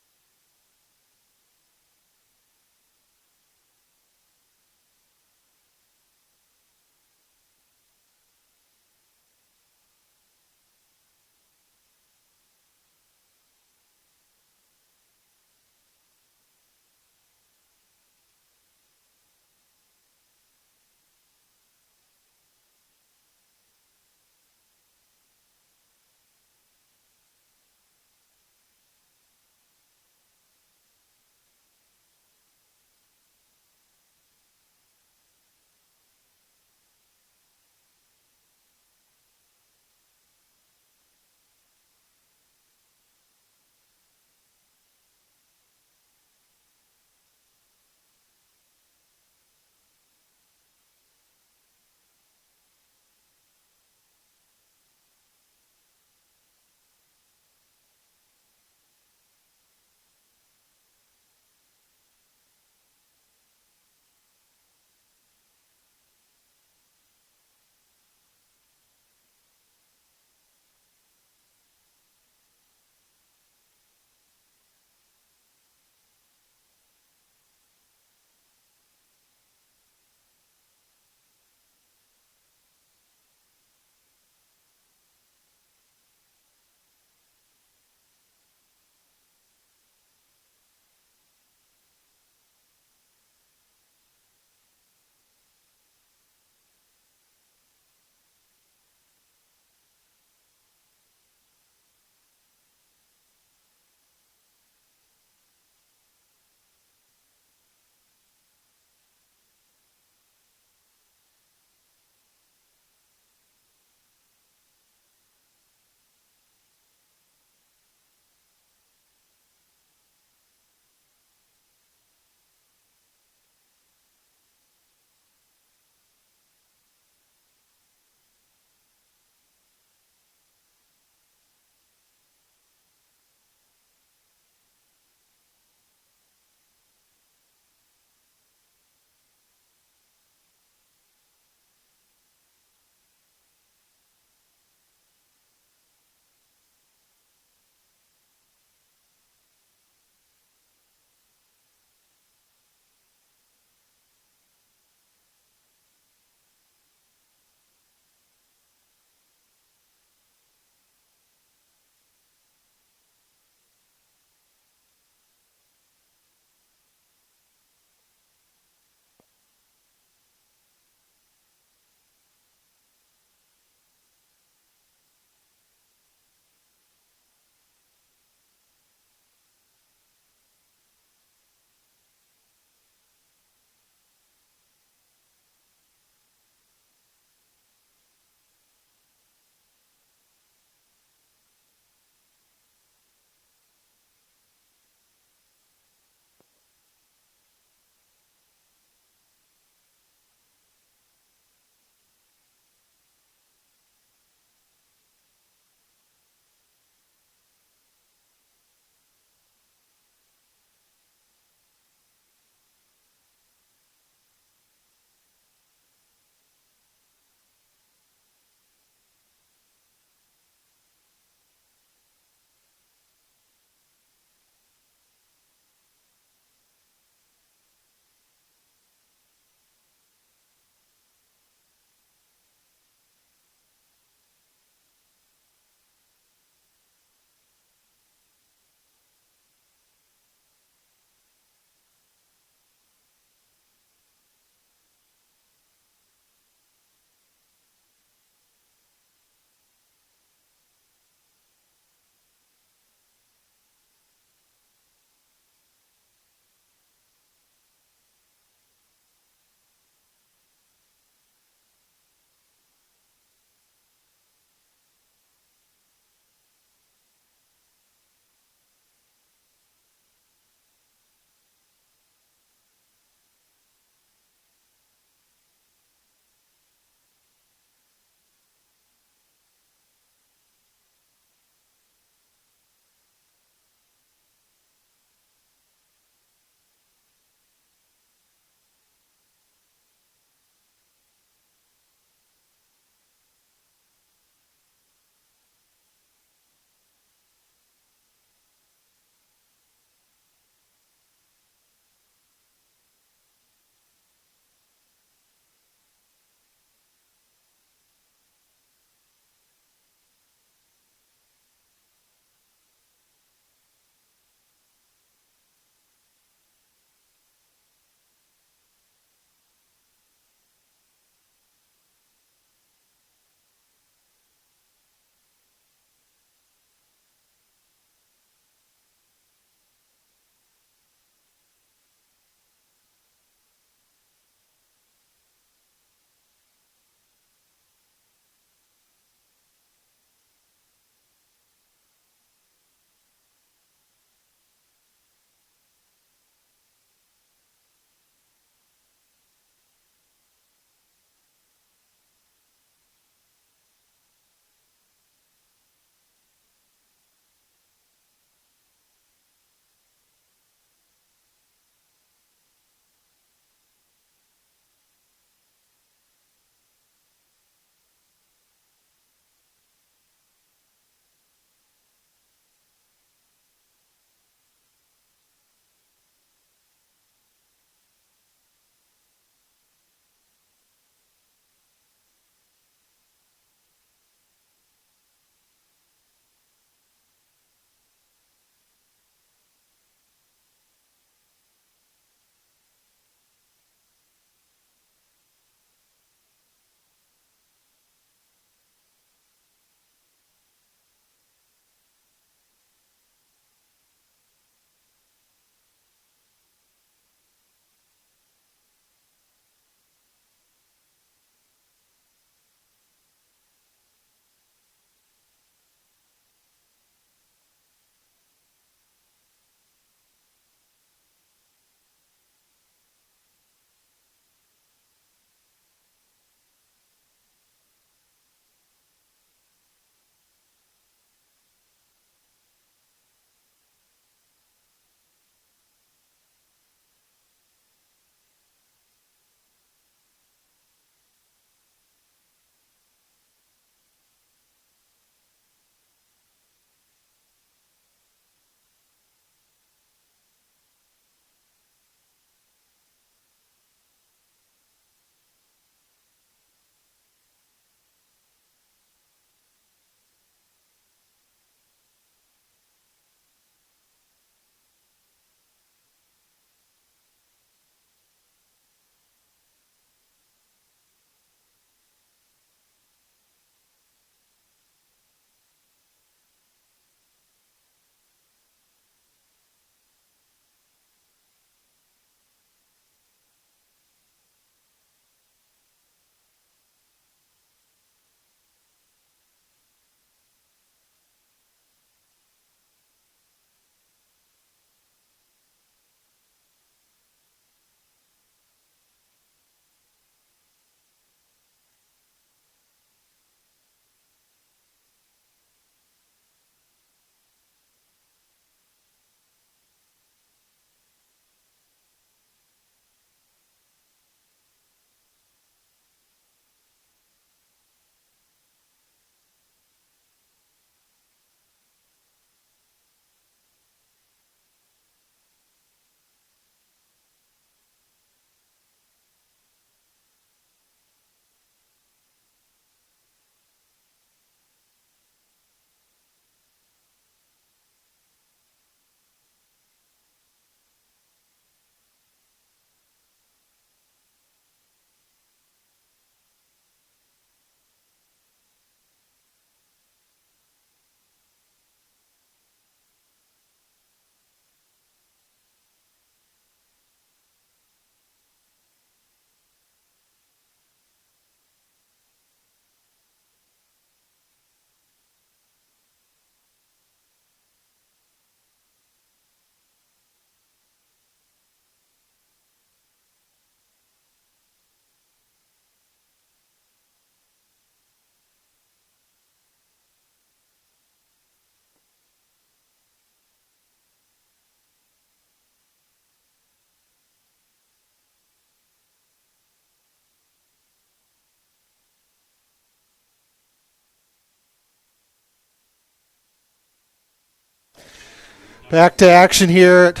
Back to action here at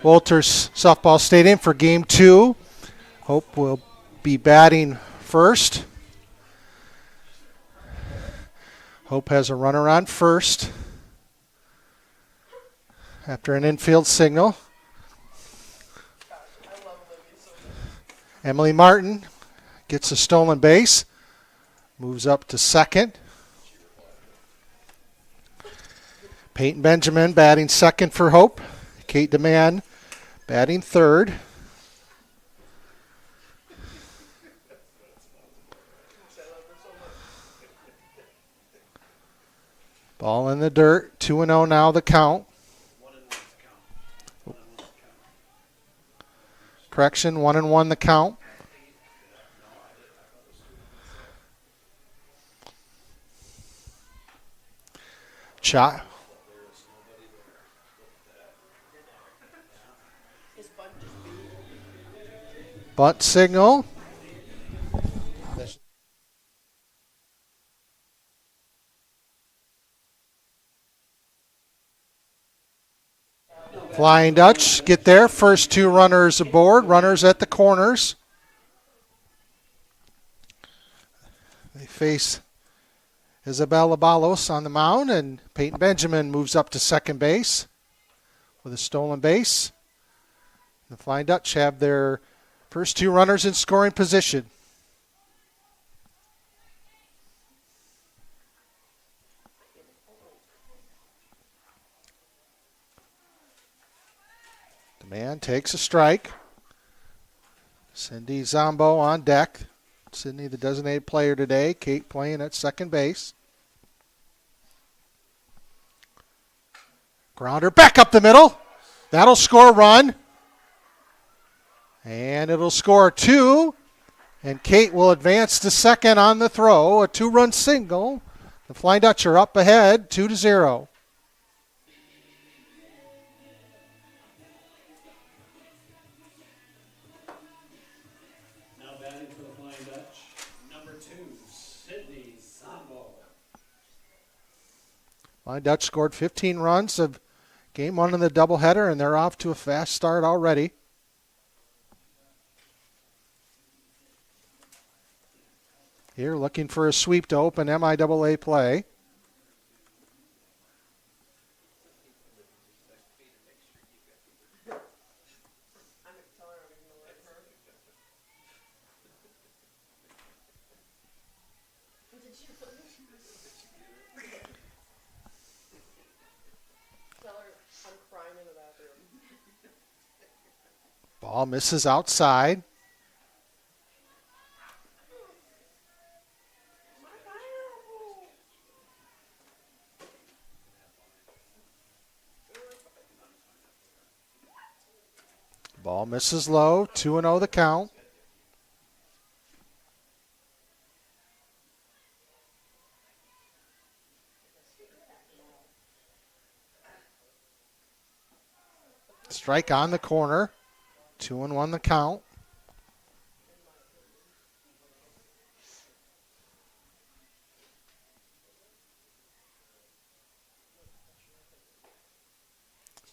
Walters Softball Stadium for Game 2. Hope will be batting first. Hope has a runner on first after an infield signal. Emily Martin gets a stolen base, moves up to second. Peyton Benjamin batting second for Hope. Kate DeMann batting third. Ball in the dirt, 2-0 now the count. Correction, 1-1 the count. Shot. Bunt signal. Flying Dutch get there. First two runners aboard. Runners at the corners. They face Isabella Balos on the mound, and Peyton Benjamin moves up to second base with a stolen base. The Flying Dutch have their first two runners in scoring position. The man takes a strike. Cindy Zombo on deck. Sydney, the designated player today. Kate playing at second base. Grounder back up the middle. That'll score a run. And it'll score two. And Kate will advance to second on the throw. A two-run single. The Flying Dutch are up ahead, 2-0. Now batting for the Flying Dutch, number 2, Sydney Sambo. Flying Dutch scored 15 runs of game one in the doubleheader, and they're off to a fast start already. Here looking for a sweep to open MIAA play. Ball misses outside. Ball misses low, 2-0 the count. Strike on the corner, 2-1 the count.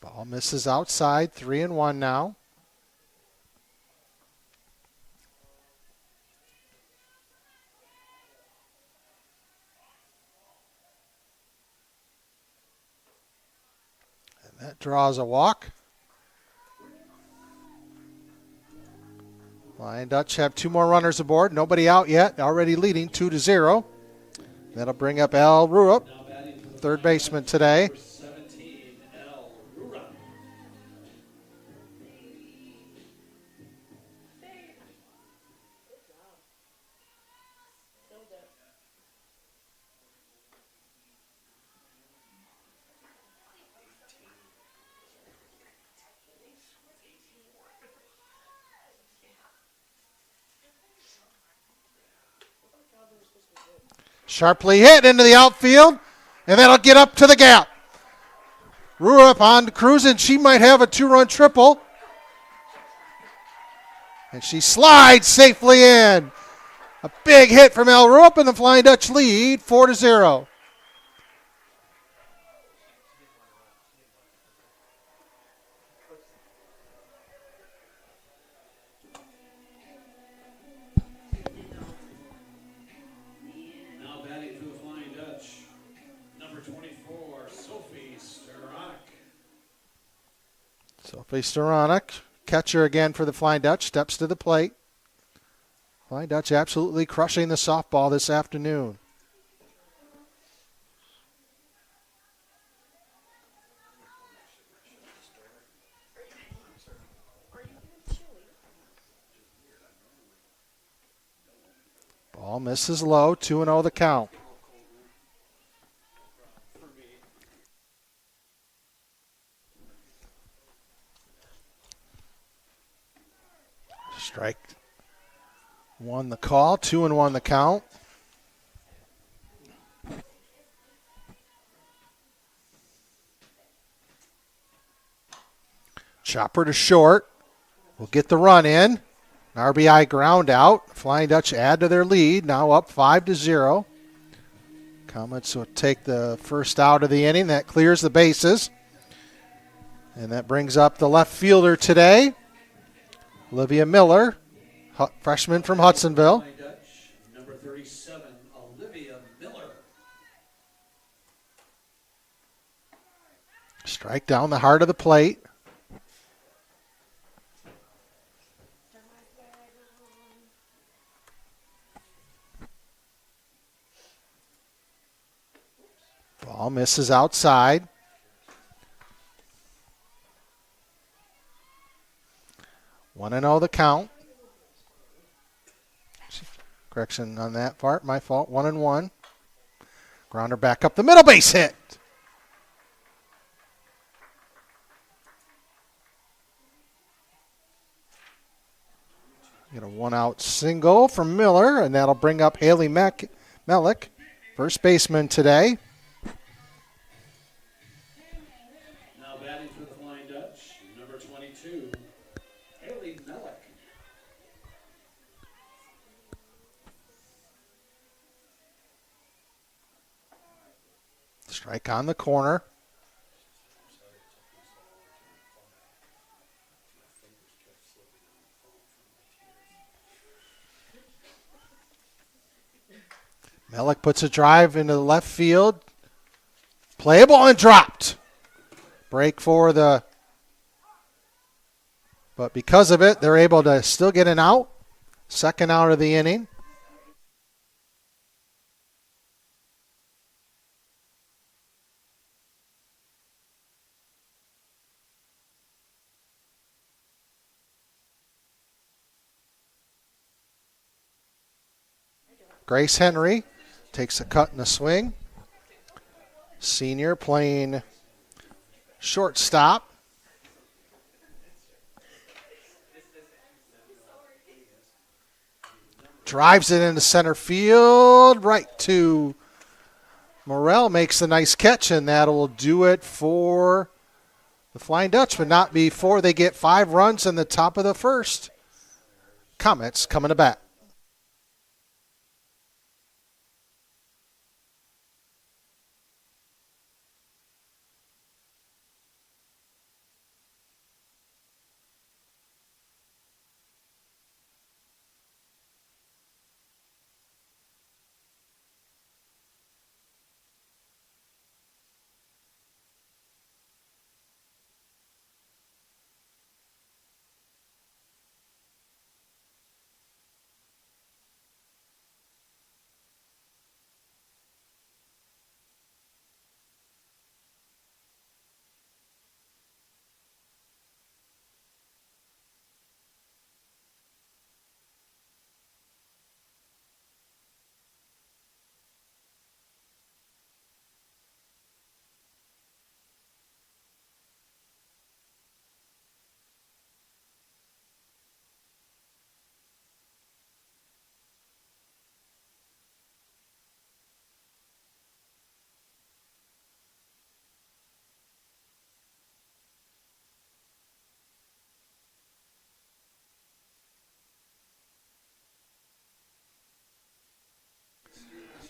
Ball misses outside, 3-1 now. That draws a walk. Flying Dutch have two more runners aboard. Nobody out yet. Already leading 2-0. That'll bring up Al Rurup, third baseman today. 17, L. Rurup. Sharply hit into the outfield, and that'll get up to the gap. Rurup on to cruising. She might have a two-run triple. And she slides safely in. A big hit from Al Rurup, and the Flying Dutch lead 4-0. Sophie Staranek, catcher again for the Flying Dutch, steps to the plate. Flying Dutch absolutely crushing the softball this afternoon. Ball misses low, 2-0 the count. Strike one the call, 2-1 the count. Chopper to short. Will get the run in. An RBI ground out. Flying Dutch add to their lead. Now up 5-0. Comets will take the first out of the inning. That clears the bases. And that brings up the left fielder today, Olivia Miller, freshman from Hudsonville. Flying Dutch, number 37, Olivia Miller. Strike down the heart of the plate. Ball misses outside. One and 0 the count. Correction on that part, my fault. 1-1. Grounder back up the middle, base hit. Get a 1-out single from Miller, and that'll bring up Haley Melick, first baseman today. Now batting for the Flying Dutch, number 22, Haley Melick. Strike on the corner. Melick puts a drive into the left field. Playable and dropped. Break for the... But because of it, they're able to still get an out. Second out of the inning. Grace Henry takes a cut and a swing. Senior playing shortstop. Drives it into center field, right to Morrell. Makes a nice catch, and that'll do it for the Flying Dutch, but not before they get 5 runs in the top of the first. Comets coming to bat.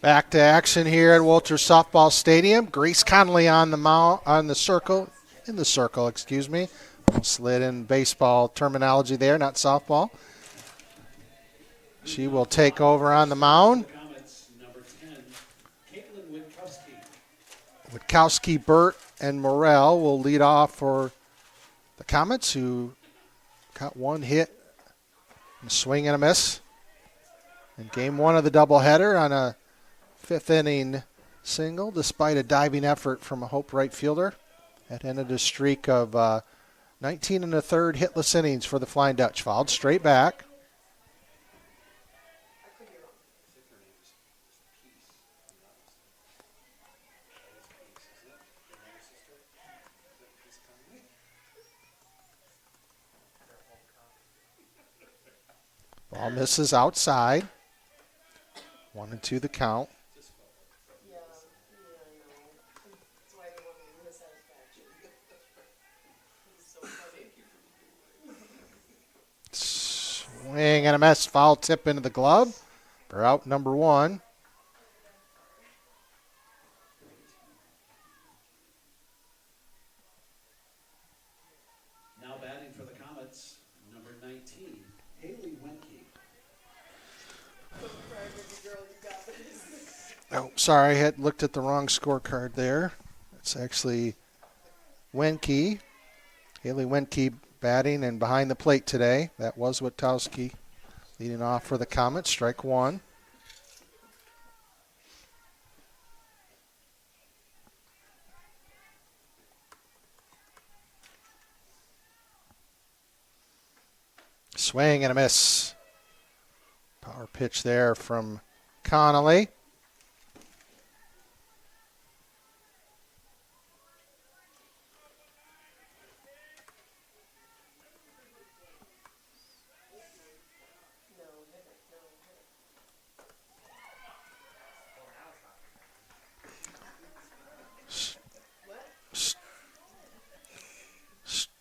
Back to action here at Walter Softball Stadium. Grace Connolly on the circle, excuse me. Slid in baseball terminology there, not softball. She will take over on the mound. Number 10, Caitlin Witkowski. Witkowski, Burt, and Morrell will lead off for the Comets, who got one hit and swing and a miss in game one of the doubleheader on a fifth inning single, despite a diving effort from a Hope right fielder. That ended a streak of 19 and a third hitless innings for the Flying Dutch. Fouled straight back. Ball misses outside. 1-2 the count. Yeah, I know. That's why I don't want to miss satisfaction. He's so funny. Swing and a miss. Foul tip into the glove for out number one. Now batting for the Comets, number 19, Haley Wenke. Oh, sorry, I had looked at the wrong scorecard there. It's actually Wenke. Haley Wenke batting and behind the plate today. That was Witkowski leading off for the Comets. Strike one. Swing and a miss. Power pitch there from Connolly.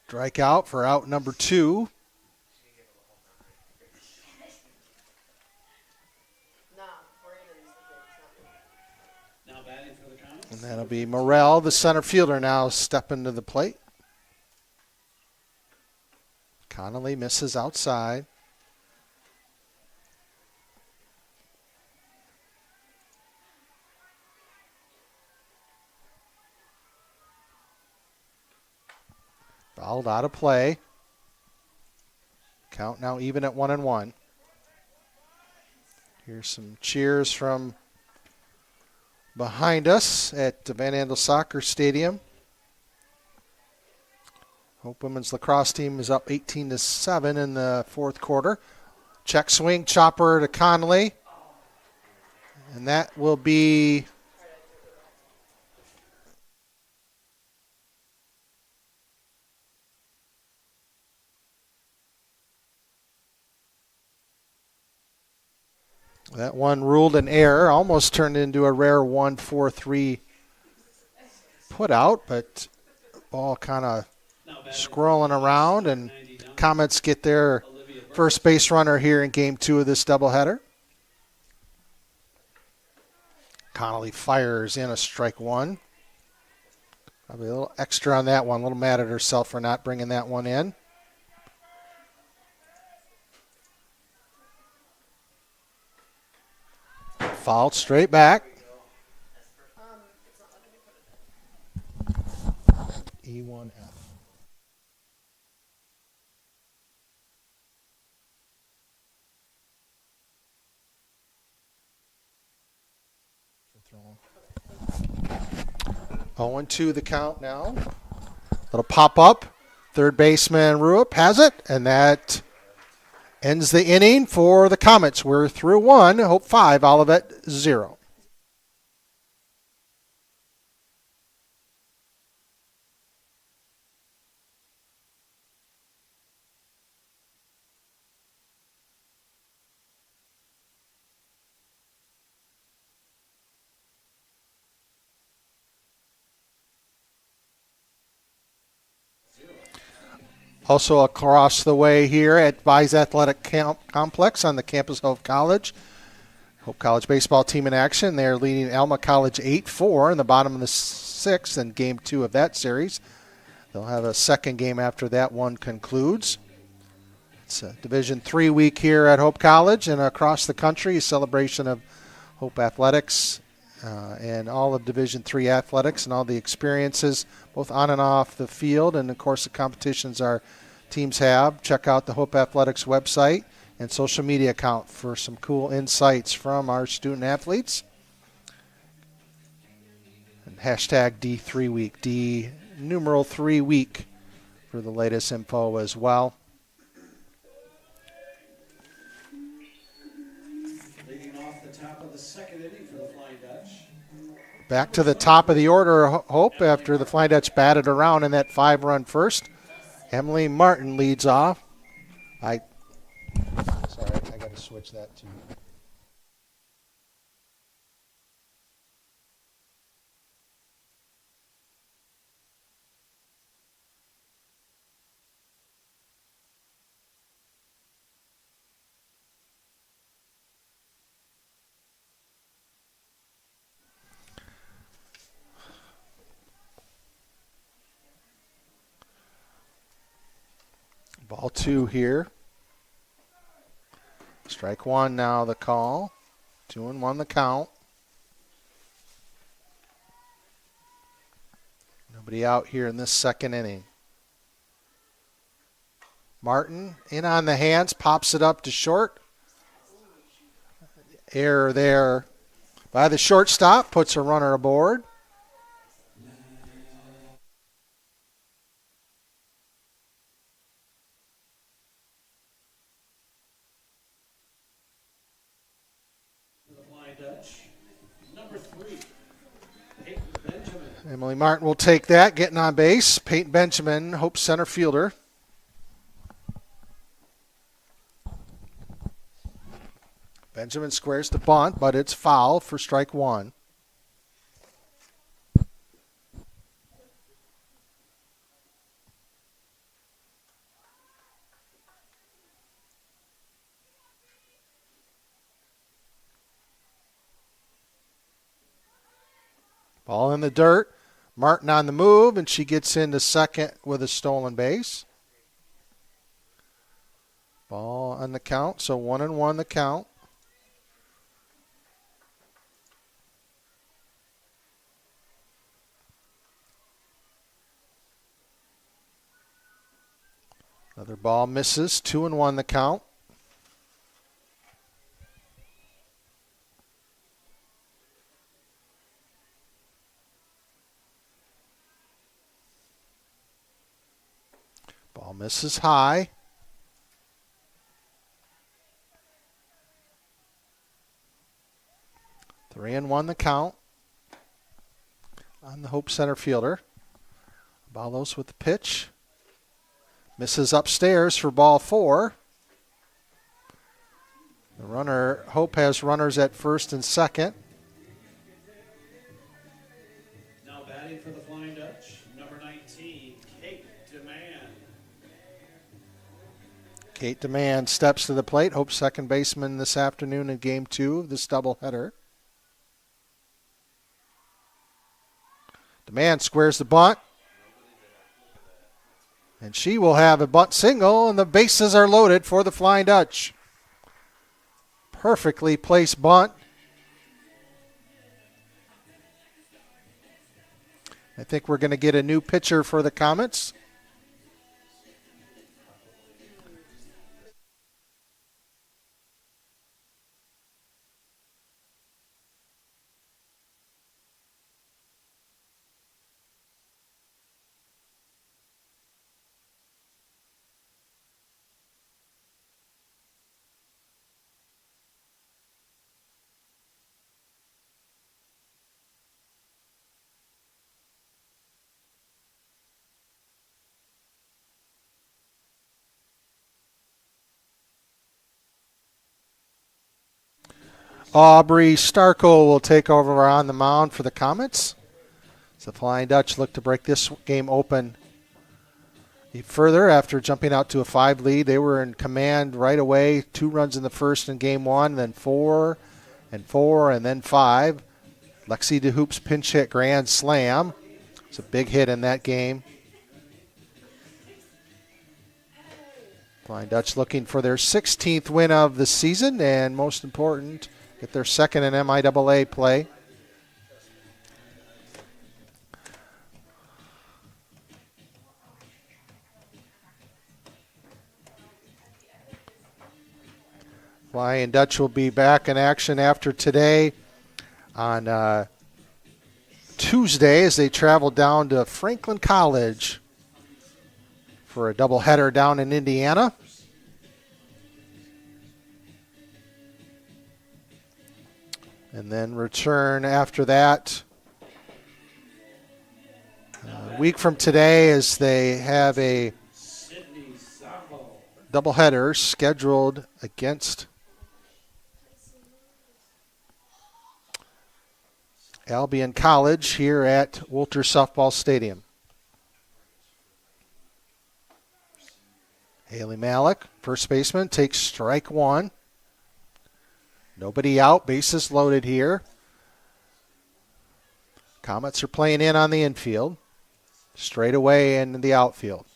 Strike out for out number two. Now batting for the Comets. And that'll be Morrell, the center fielder, now stepping to the plate. Connolly misses outside. Fouled out of play. Count now even at 1-1. Here's some cheers from behind us at the Van Andel Soccer Stadium. Hope women's lacrosse team is up 18-7 in the fourth quarter. Check swing, chopper to Connolly. And that will be that one ruled an error. Almost turned into a rare 1-4-3 put out, but ball kind of scrolling around, and Comets get their first base runner here in game two of this doubleheader. Connolly fires in a strike one. Probably a little extra on that one. A little mad at herself for not bringing that one in. Fouled straight back. E1F. Oh, 0-2 the count now. Little pop up. Third baseman Rupp has it, and that ends the inning for the Comets. We're through one. Hope 5, Olivet 0. Also across the way here at Vise Athletic Complex on the campus of Hope College. Hope College baseball team in action. They're leading Alma College 8-4 in the bottom of the sixth in game 2 of that series. They'll have a second game after that one concludes. It's a Division III week here at Hope College and across the country, a celebration of Hope Athletics and all of Division III athletics and all the experiences both on and off the field and, of course, the competitions our teams have. Check out the Hope Athletics website and social media account for some cool insights from our student athletes. And hashtag D3 Week, D numeral 3 week for the latest info as well. Leading off the top of the second inning for the Flying Dutch. Back to the top of the order, Hope, after the Flying Dutch batted around in that 5-run first. Emily Martin leads off. Sorry, I got to switch that to. Ball 2 here. Strike 1 now the call. 2-1 the count. Nobody out here in this second inning. Martin in on the hands, pops it up to short. Error there by the shortstop, puts a runner aboard. Emily Martin will take that, getting on base. Peyton Benjamin, Hope center fielder. Benjamin squares the bunt, but it's foul for strike 1. Ball in the dirt. Martin on the move, and she gets into second with a stolen base. Ball on the count, so 1-1 the count. Another ball misses, 2-1 the count. Ball misses high. Three and one the count on the Hope center fielder. Balos with the pitch. Misses upstairs for ball 4. The runner, Hope has runners at first and second. Now batting for the Flying Dutch, number 19, Kate Demand. Kate Demand steps to the plate. Hope's second baseman this afternoon in game 2 of this doubleheader. Demand squares the bunt. And she will have a bunt single, and the bases are loaded for the Flying Dutch. Perfectly placed bunt. I think we're going to get a new pitcher for the Comets. Aubrey Starko will take over on the mound for the Comets. So the Flying Dutch look to break this game open further after jumping out to a 5 lead. They were in command right away. 2 runs in the first in game 1, then 4 and 4 and then 5. Lexi DeHoop's pinch hit grand slam. It's a big hit in that game. Flying Dutch looking for their 16th win of the season, and most important, get their second in MIAA play. Flying Dutch will be back in action after today on Tuesday as they travel down to Franklin College for a doubleheader down in Indiana. And then return after that a week from today as they have a doubleheader scheduled against Albion College here at Wolter Softball Stadium. Haley Malik, first baseman, takes strike one. Nobody out, bases loaded here. Comets are playing in on the infield. Straight away in the outfield.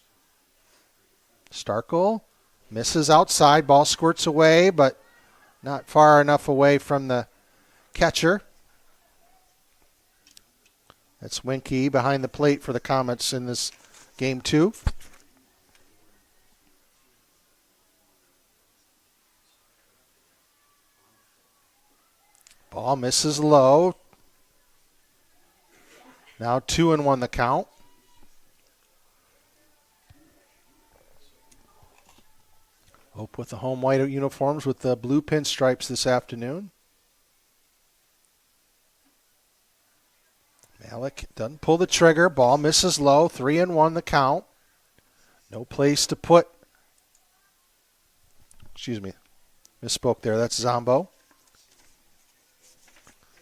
Starkle misses outside, ball squirts away, but not far enough away from the catcher. That's Winke behind the plate for the Comets in this game 2. Ball misses low. Now 2-1 the count. Hope with the home white uniforms with the blue pinstripes this afternoon. Malik doesn't pull the trigger. Ball misses low. 3-1 the count. No place to put. Excuse me. Misspoke there. That's Zombo.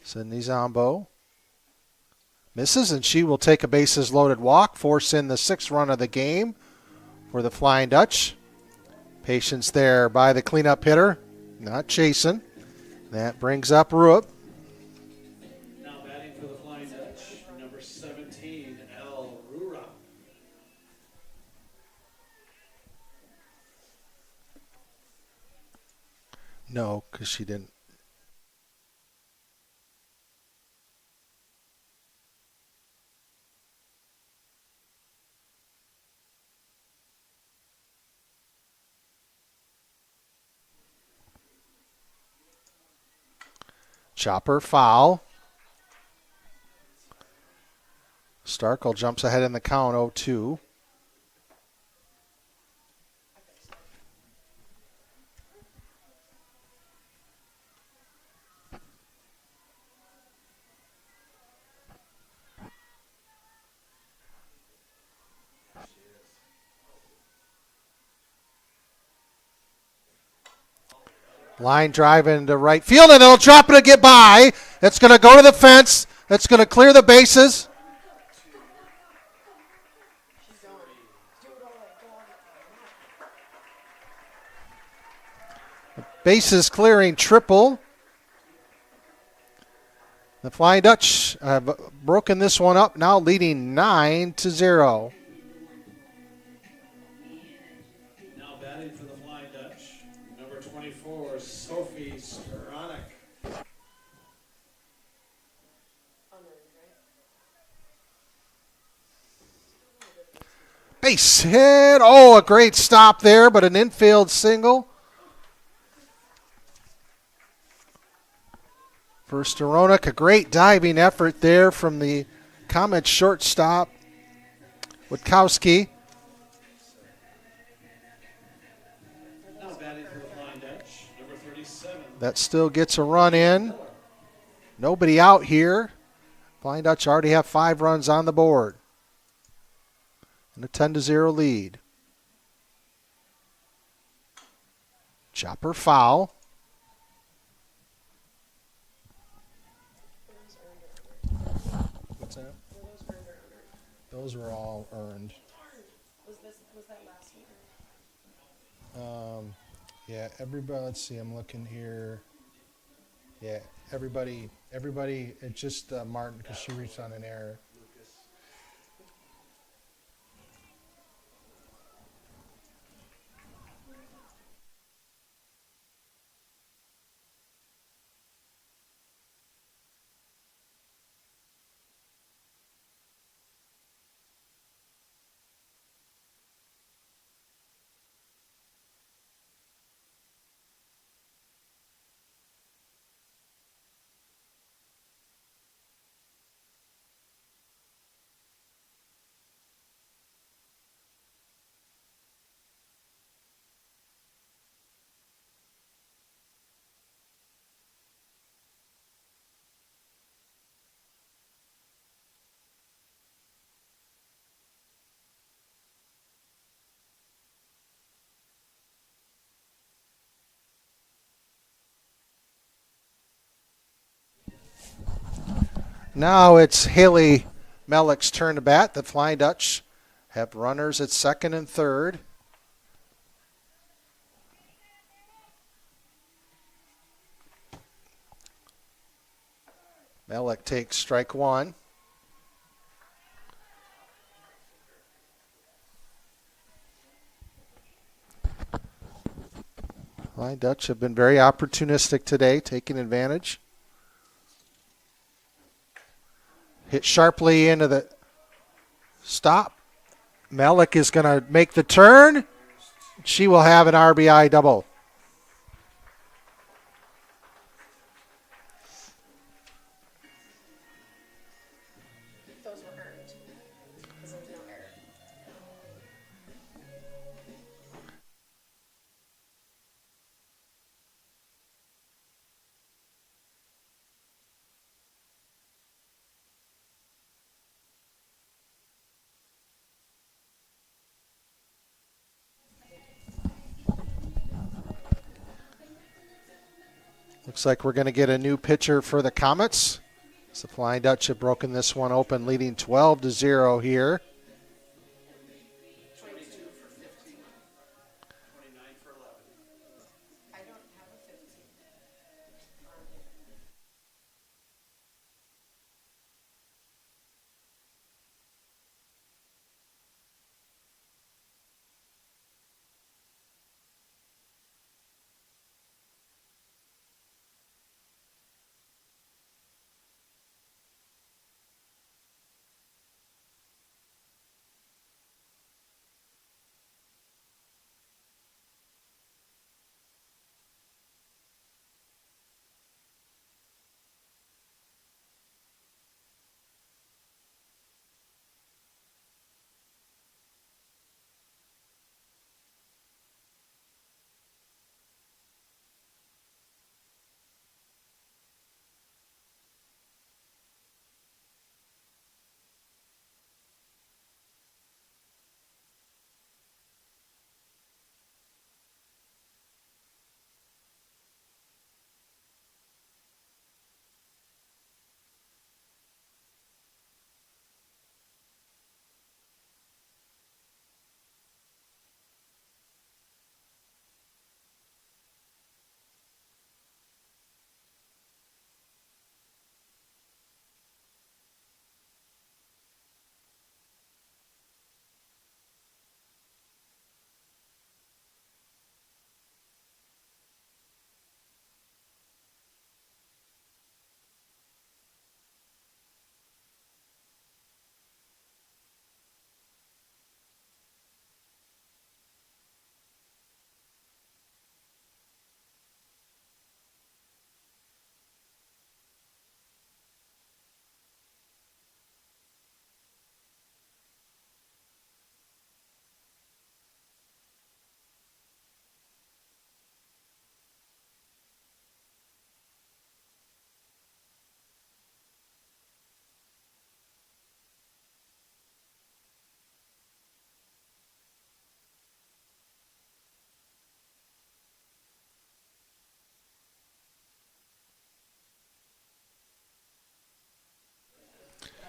Sydney Zombo misses, and she will take a bases loaded walk, force in the 6th run of the game for the Flying Dutch. Patience there by the cleanup hitter, not chasing. That brings up Rupp. Now batting for the Flying Dutch, number 17, El Rura. No, because she didn't. Chopper foul. Starkle jumps ahead in the count 0-2. Line drive into right field, and it'll drop it to get by. It's going to go to the fence. It's going to clear the bases. Bases clearing triple. The Flying Dutch have broken this one up, now leading 9-0. Now batting for the Flying Dutch, number 24, Sophie Stronic. Base hit. Oh, a great stop there, but an infield single. For Storonik, a great diving effort there from the Comet shortstop, Witkowski. Now batting for the Flying Dutch, number 37. That still gets a run in. Nobody out here. Flying Dutch already have 5 runs on the board. And a 10-0 lead. Chopper foul. What's that? Those were all earned. Was that last one? Yeah, everybody, let's see, I'm looking here. Yeah, everybody, it's just Martin because she reached on an error. Now it's Haley Mellick's turn to bat. The Flying Dutch have runners at second and third. Mellick takes strike one. Flying Dutch have been very opportunistic today, taking advantage. Hit sharply into the stop. Mellick is going to make the turn. She will have an RBI double. Those were earned because there was no error. Looks like we're going to get a new pitcher for the Comets. The Flying Dutch have broken this one open, leading 12-0 here. 22 for 15. 29 for 11. I don't have a 15.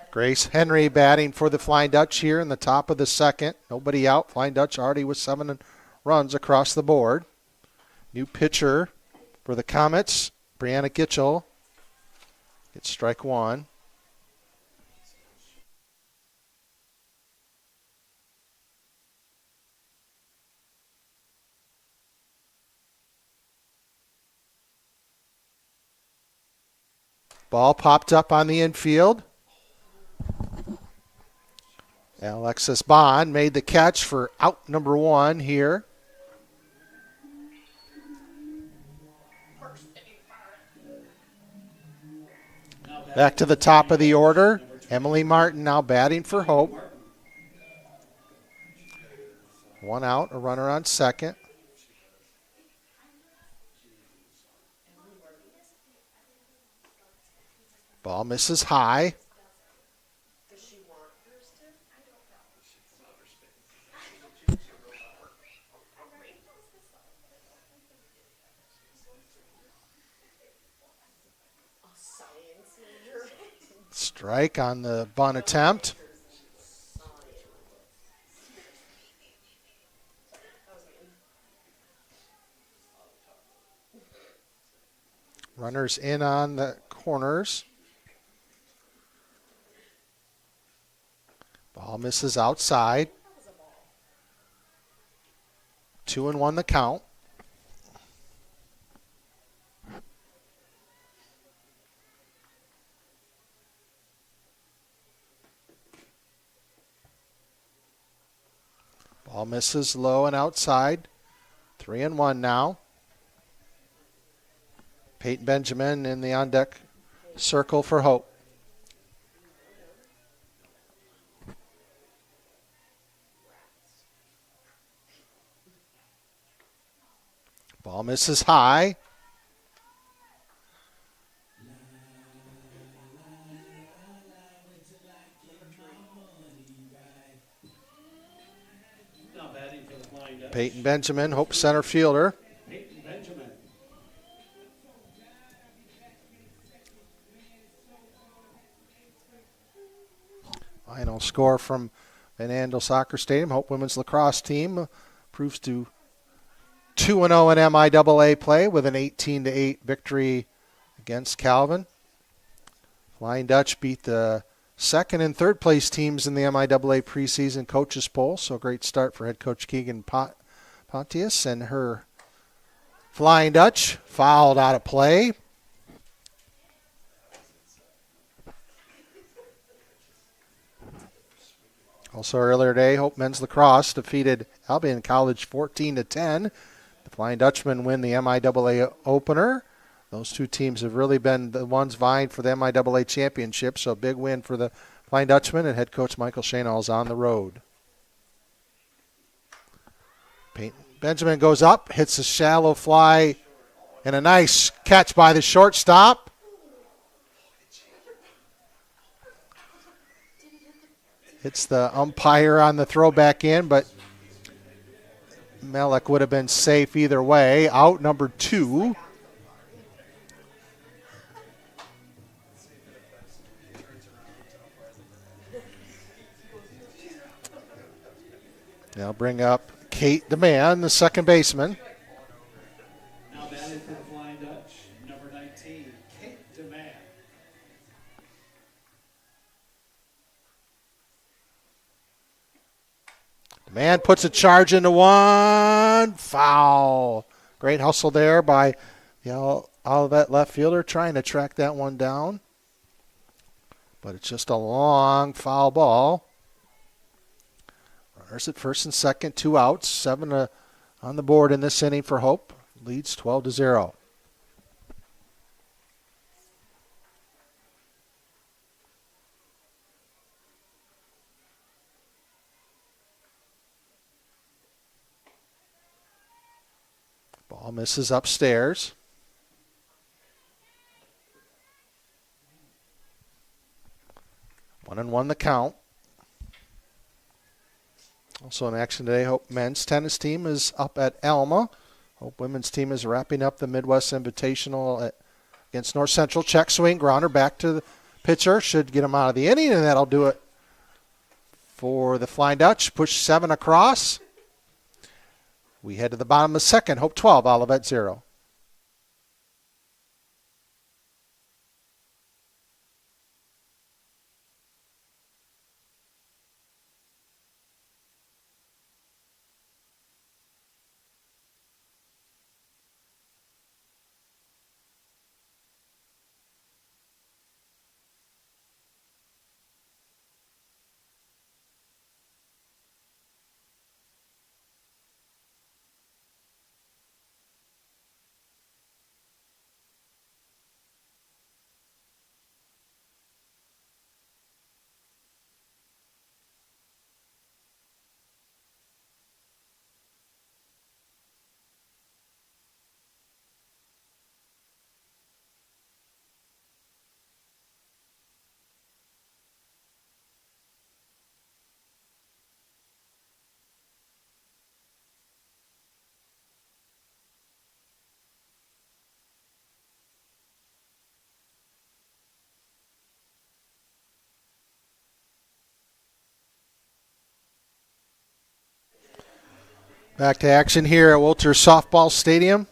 Grace Henry batting for the Flying Dutch here in the top of the second. Nobody out. Flying Dutch already with 7 runs across the board. New pitcher for the Comets, Brianna Gitchell. It's strike one. Ball popped up on the infield. Alexis Bond made the catch for out number one here. Back to the top of the order. Emily Martin now batting for Hope. One out, a runner on second. Ball misses high. Does she want hers to? A science major. Strike on the bunt attempt. Runners in on the corners. Ball misses outside. 2-1 the count. Ball misses low and outside. 3-1 now. Peyton Benjamin in the on-deck circle for Hope. Ball misses high. Now batting for the Flying Dutch. Peyton Benjamin, Hope center fielder. Peyton Benjamin. Final score from Van Andel Soccer Stadium. Hope women's lacrosse team proves to 2-0 in MIAA play with an 18-8 victory against Calvin. Flying Dutch beat the second and third place teams in the MIAA preseason coaches poll. So a great start for head coach Keegan Pontius and her Flying Dutch fouled out of play. Also earlier today, Hope men's lacrosse defeated Albion College 14-10. The Flying Dutchmen win the MIAA opener. Those two teams have really been the ones vying for the MIAA championship, so a big win for the Flying Dutchmen, and head coach Michael Shanall is on the road. Benjamin goes up, hits a shallow fly, and a nice catch by the shortstop. Hits the umpire on the throw back in, but Mellick would have been safe either way. Out number 2. Now bring up Kate DeMann, the second baseman. Now batting for the Flying Dutch. Number 19, Kate DeMann. DeMann puts a charge into one. Foul. Great hustle there by the Olivet left fielder trying to track that one down. But it's just a long foul ball. Runners at first and second, 2 outs, 7 on the board in this inning for Hope. Leads 12-0. Ball misses upstairs. One and one the count. Also in action today, Hope men's tennis team is up at Alma. Hope women's team is wrapping up the Midwest Invitational against North Central. Check swing, grounder back to the pitcher. Should get him out of the inning, and that'll do it for the Flying Dutch. Push 7 across. We head to the bottom of the second. Hope 12, Olivet 0. Back to action here at Wolters Softball Stadium.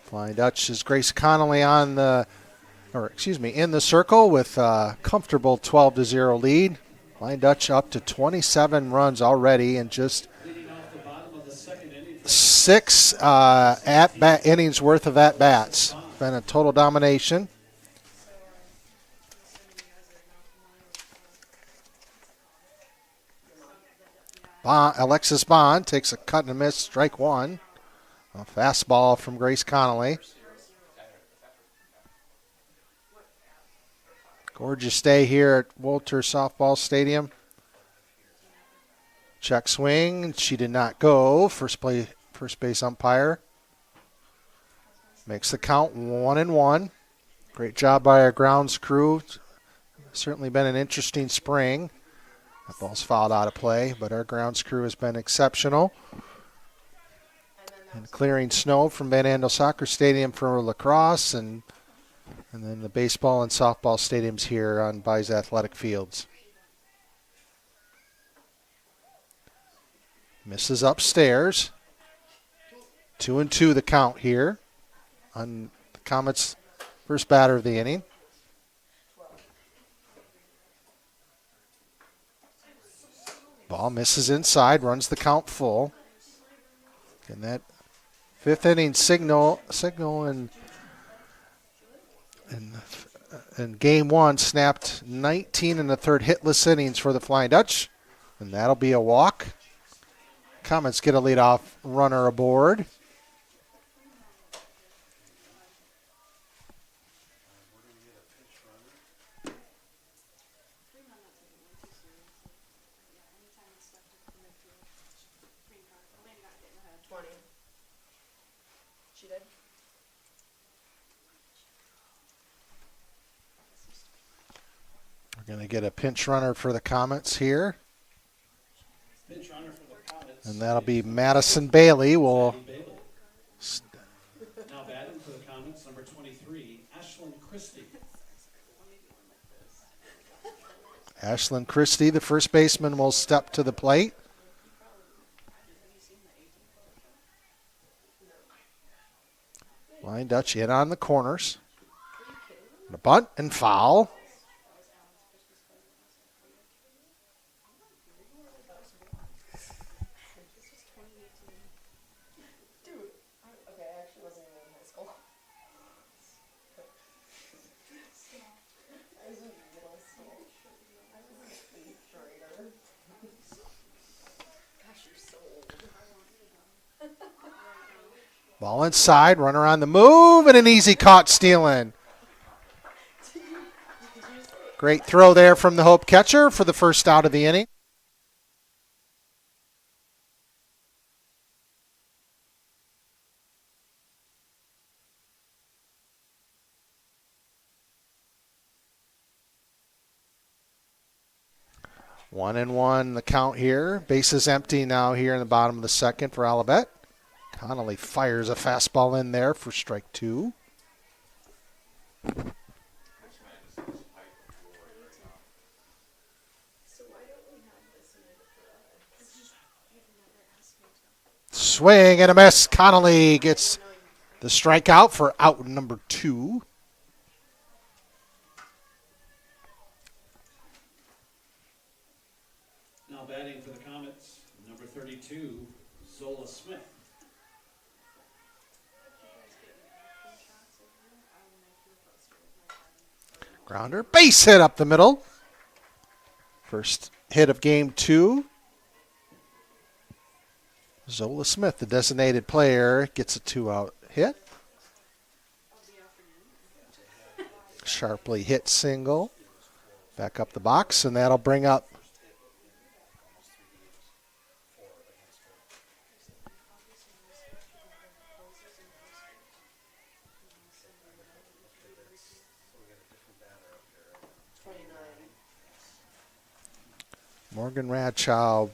Flying Dutch is Grace Connolly in the circle with a comfortable 12-0 lead. Flying Dutch up to 27 runs already and just 6 innings worth of at-bats. Been a total domination. Alexis Bond takes a cut and a miss, strike one. A fastball from Grace Connolly. Gorgeous day here at Wolters Softball Stadium. Check swing. She did not go. First base umpire makes the count 1-1. Great job by our grounds crew. Certainly been an interesting spring. That ball's fouled out of play, but our grounds crew has been exceptional. And clearing snow from Van Andel Soccer Stadium for lacrosse and then the baseball and softball stadiums here on Byes Athletic Fields. Misses upstairs. 2-2 the count here on the Comets' first batter of the inning. Ball misses inside, runs the count full. And that fifth inning signal in game one snapped 19 in the third hitless innings for the Flying Dutch. And that'll be a walk. Comets get a leadoff runner aboard. We're going to get a pinch runner for the Comets here. Pinch runner for the Comets. And that'll be Madison Bailey. Now batting for the Comets, number 23, Ashlyn Christie. Ashlyn Christie, the first baseman, will step to the plate. Flying Dutch in on the corners. A bunt and foul. Ball inside, runner on the move, and an easy caught stealing. Great throw there from the Hope catcher for the first out of the inning. 1-1 the count here. Bases empty now here in the bottom of the second for Olivet. Connolly fires a fastball in there for strike two. Swing and a miss. Connolly gets the strikeout for out number 2. Now batting for the Comets, number 32, Zola Smith. Grounder, base hit up the middle. First hit of game 2. Zola Smith, the designated player, gets a 2-out hit. Sharply hit single. Back up the box, and that'll bring up Morgan Radshaw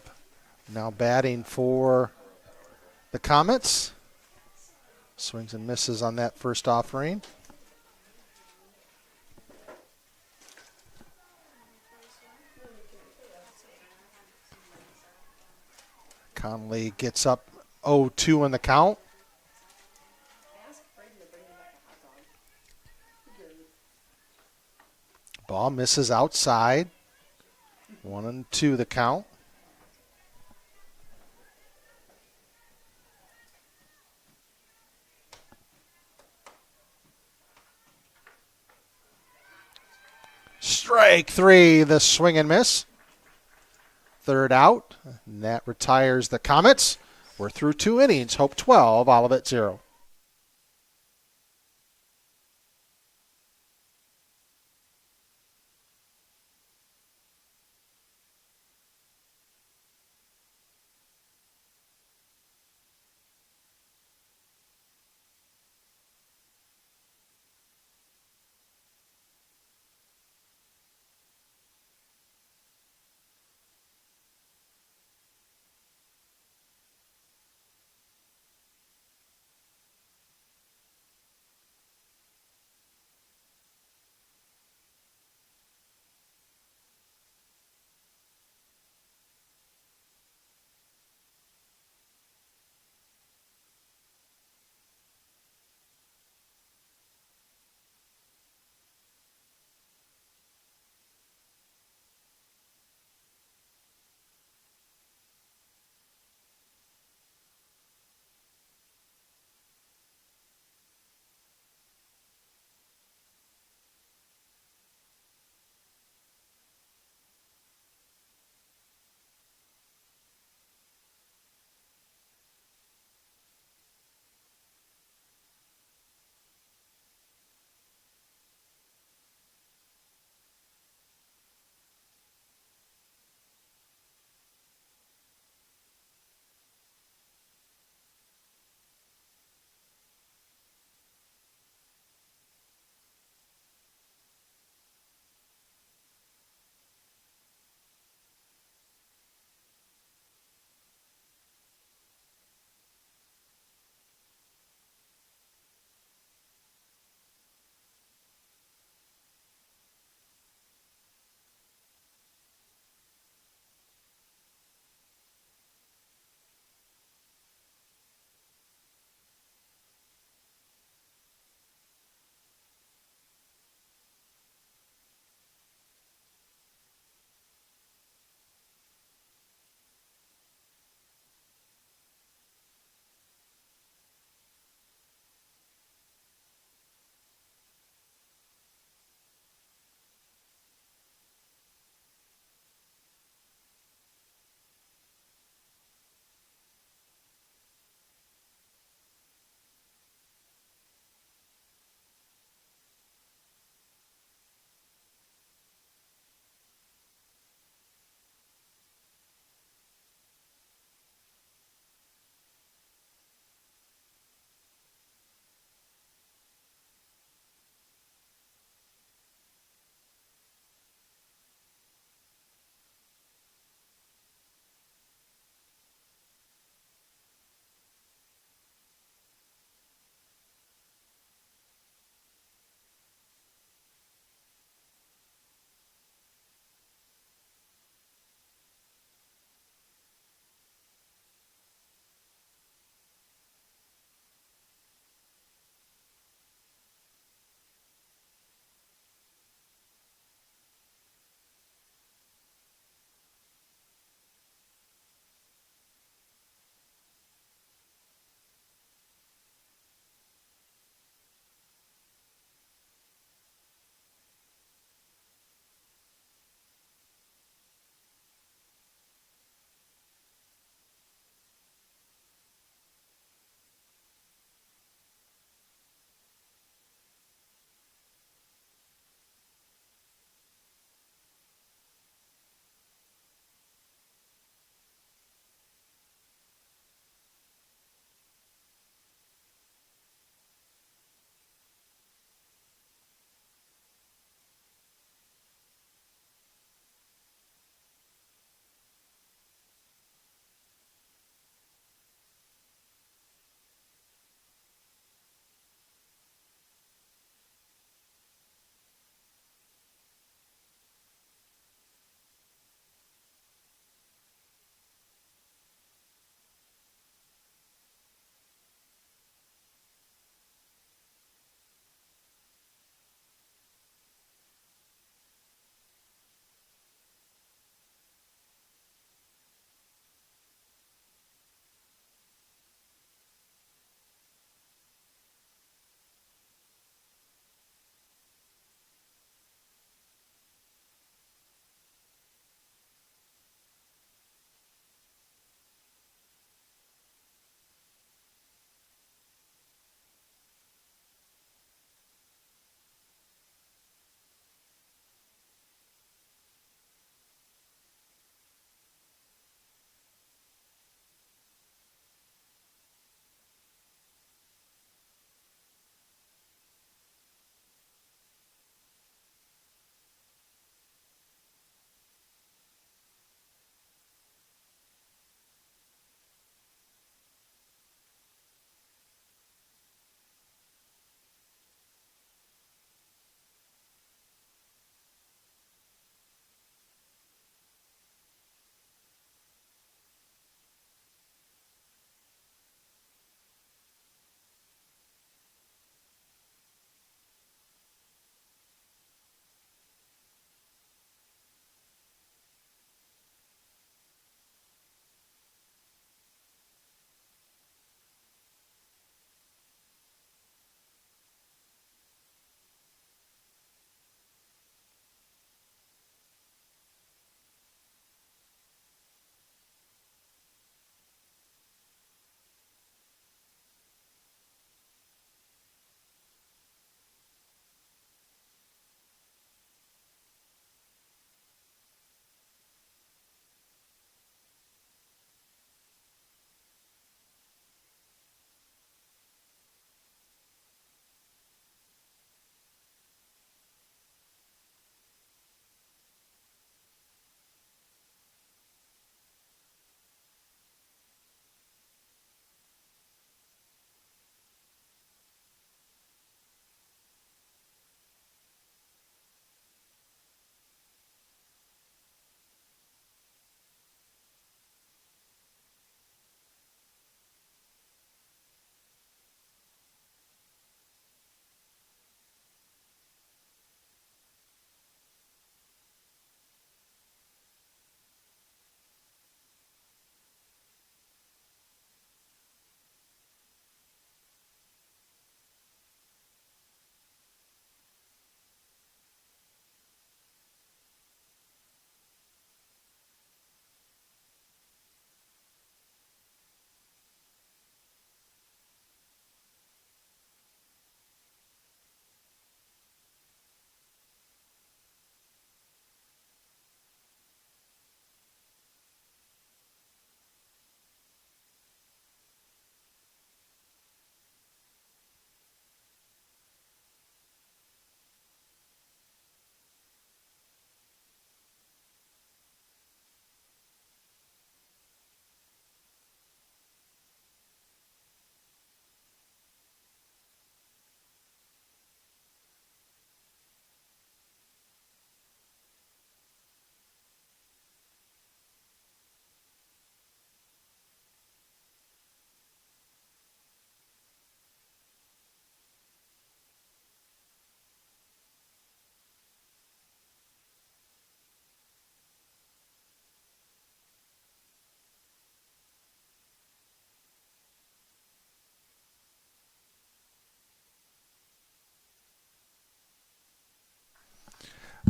now batting for the Comets. Swings and misses on that first offering. Conley gets up 0-2 in the count. Ask Braden to bring him back a hot dog. Good. Ball misses outside. 1-2 the count. Strike 3, the swing and miss. Third out, and that retires the Comets. We're through 2 innings. Hope 12, Olivet 0.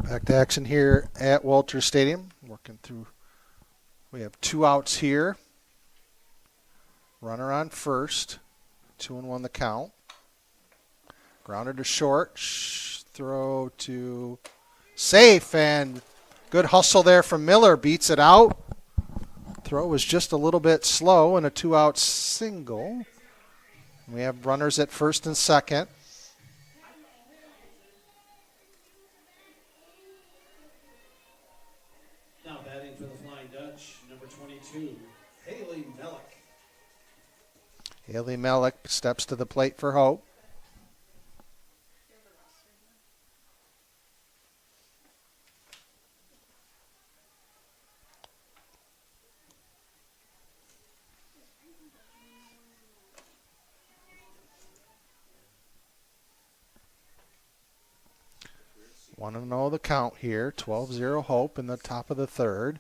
Back to action here at Walter Stadium. Working through. We have 2 outs here. Runner on first. 2-1 the count. Grounded to short. Throw to safe, and good hustle there from Miller. Beats it out. Throw was just a little bit slow, and a 2-out single. We have runners at first and second. Now batting for the Flying Dutch, number 22, Haley Mellick. Haley Mellick steps to the plate for Hope. Want to know the count here. 12-0 Hope in the top of the third.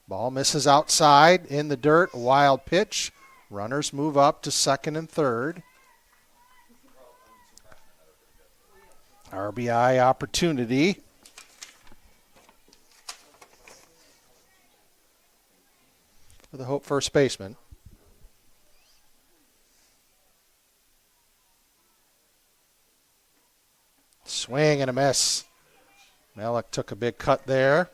Ball misses outside in the dirt. A wild pitch. Runners move up to second and third. RBI opportunity. For the Hope first baseman. Swing and a miss. Mellick took a big cut there.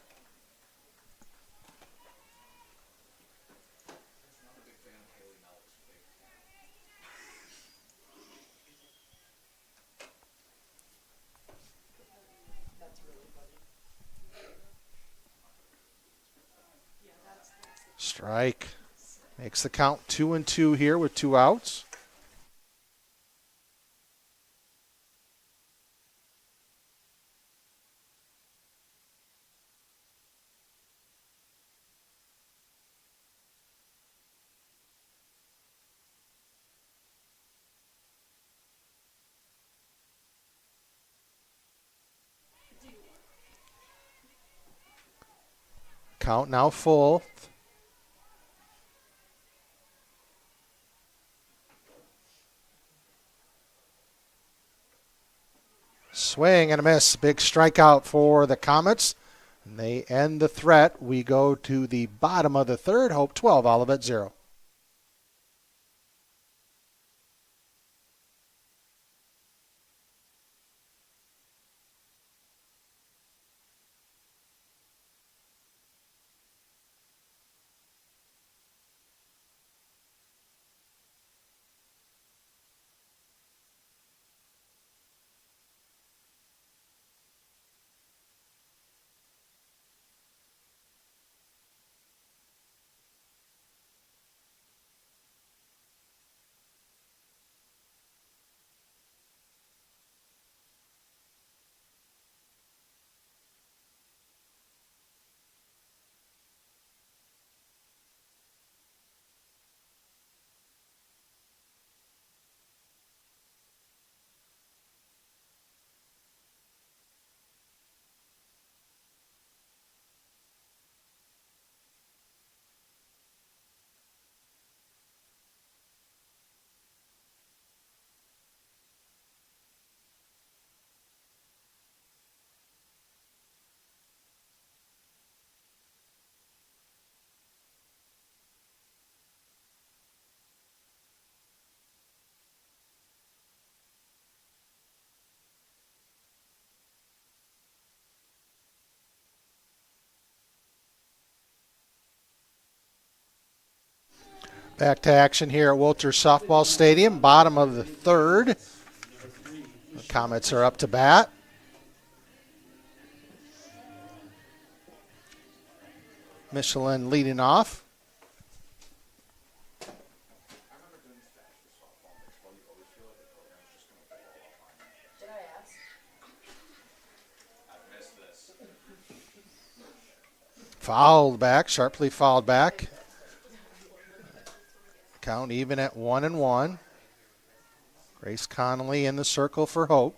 Strike. Makes the count 2-2 here with 2 outs. Count now full. Swing and a miss. Big strikeout for the Comets. And they end the threat. We go to the bottom of the third. Hope 12, Olivet 0. Back to action here at Walter Softball Stadium, bottom of the third. The Comets are up to bat. Michelin leading off. Did I ask? Fouled back, sharply fouled back. Count even at 1-1. Grace Connolly in the circle for Hope.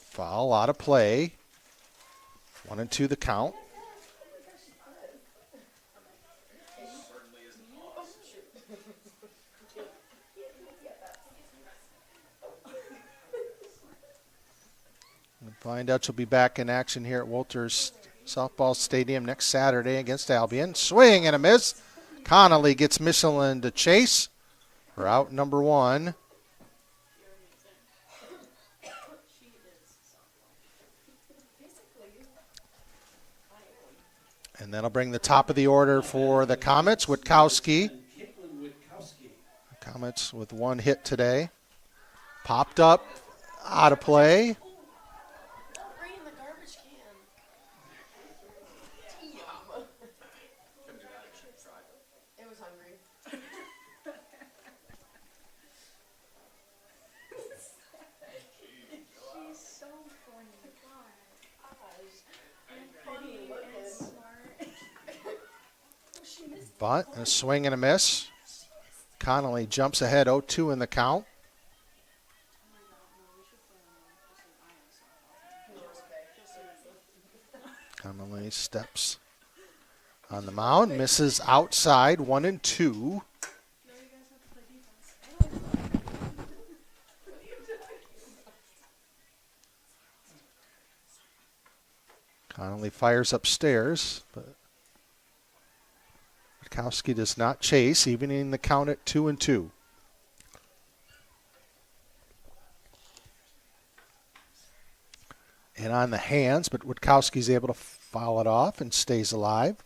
Foul out of play. 1-2 the count. Flying Dutch will be back in action here at Walters Softball Stadium next Saturday against Albion. Swing and a miss. Connolly gets Michelin to chase for out number 1. And that'll bring the top of the order for the Comets. Witkowski. Comets with 1 hit today. Popped up, out of play. Right in the garbage can. Yum. It was hungry. She's so funny. Gosh. Funny looking. Smart. But a swing and a miss. Connolly jumps ahead 0-2 in the count. Connolly steps on the mound, misses outside 1-2. Connolly fires upstairs, but Witkowski does not chase, evening the count at 2-2. And on the hands, but Witkowski's able to foul it off and stays alive.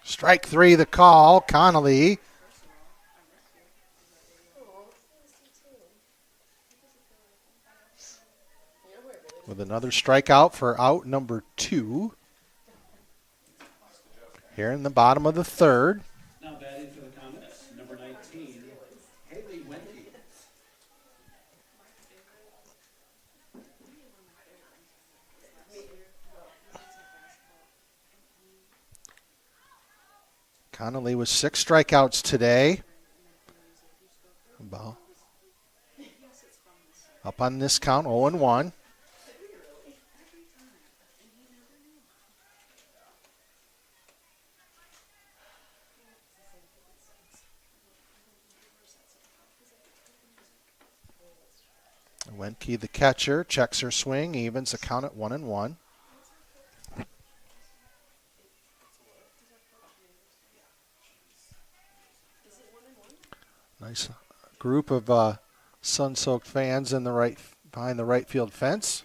Strike 3, the call. Connolly with another strikeout for out number 2. Here in the bottom of the 3rd. Now batting for the Comets, number 19, Haley Wenke. Connolly with 6 strikeouts today. Ball. Up on this count, 0-1. Wenke, the catcher, checks her swing, evens the count at 1-1. Nice group of sun-soaked fans in the behind the right field fence.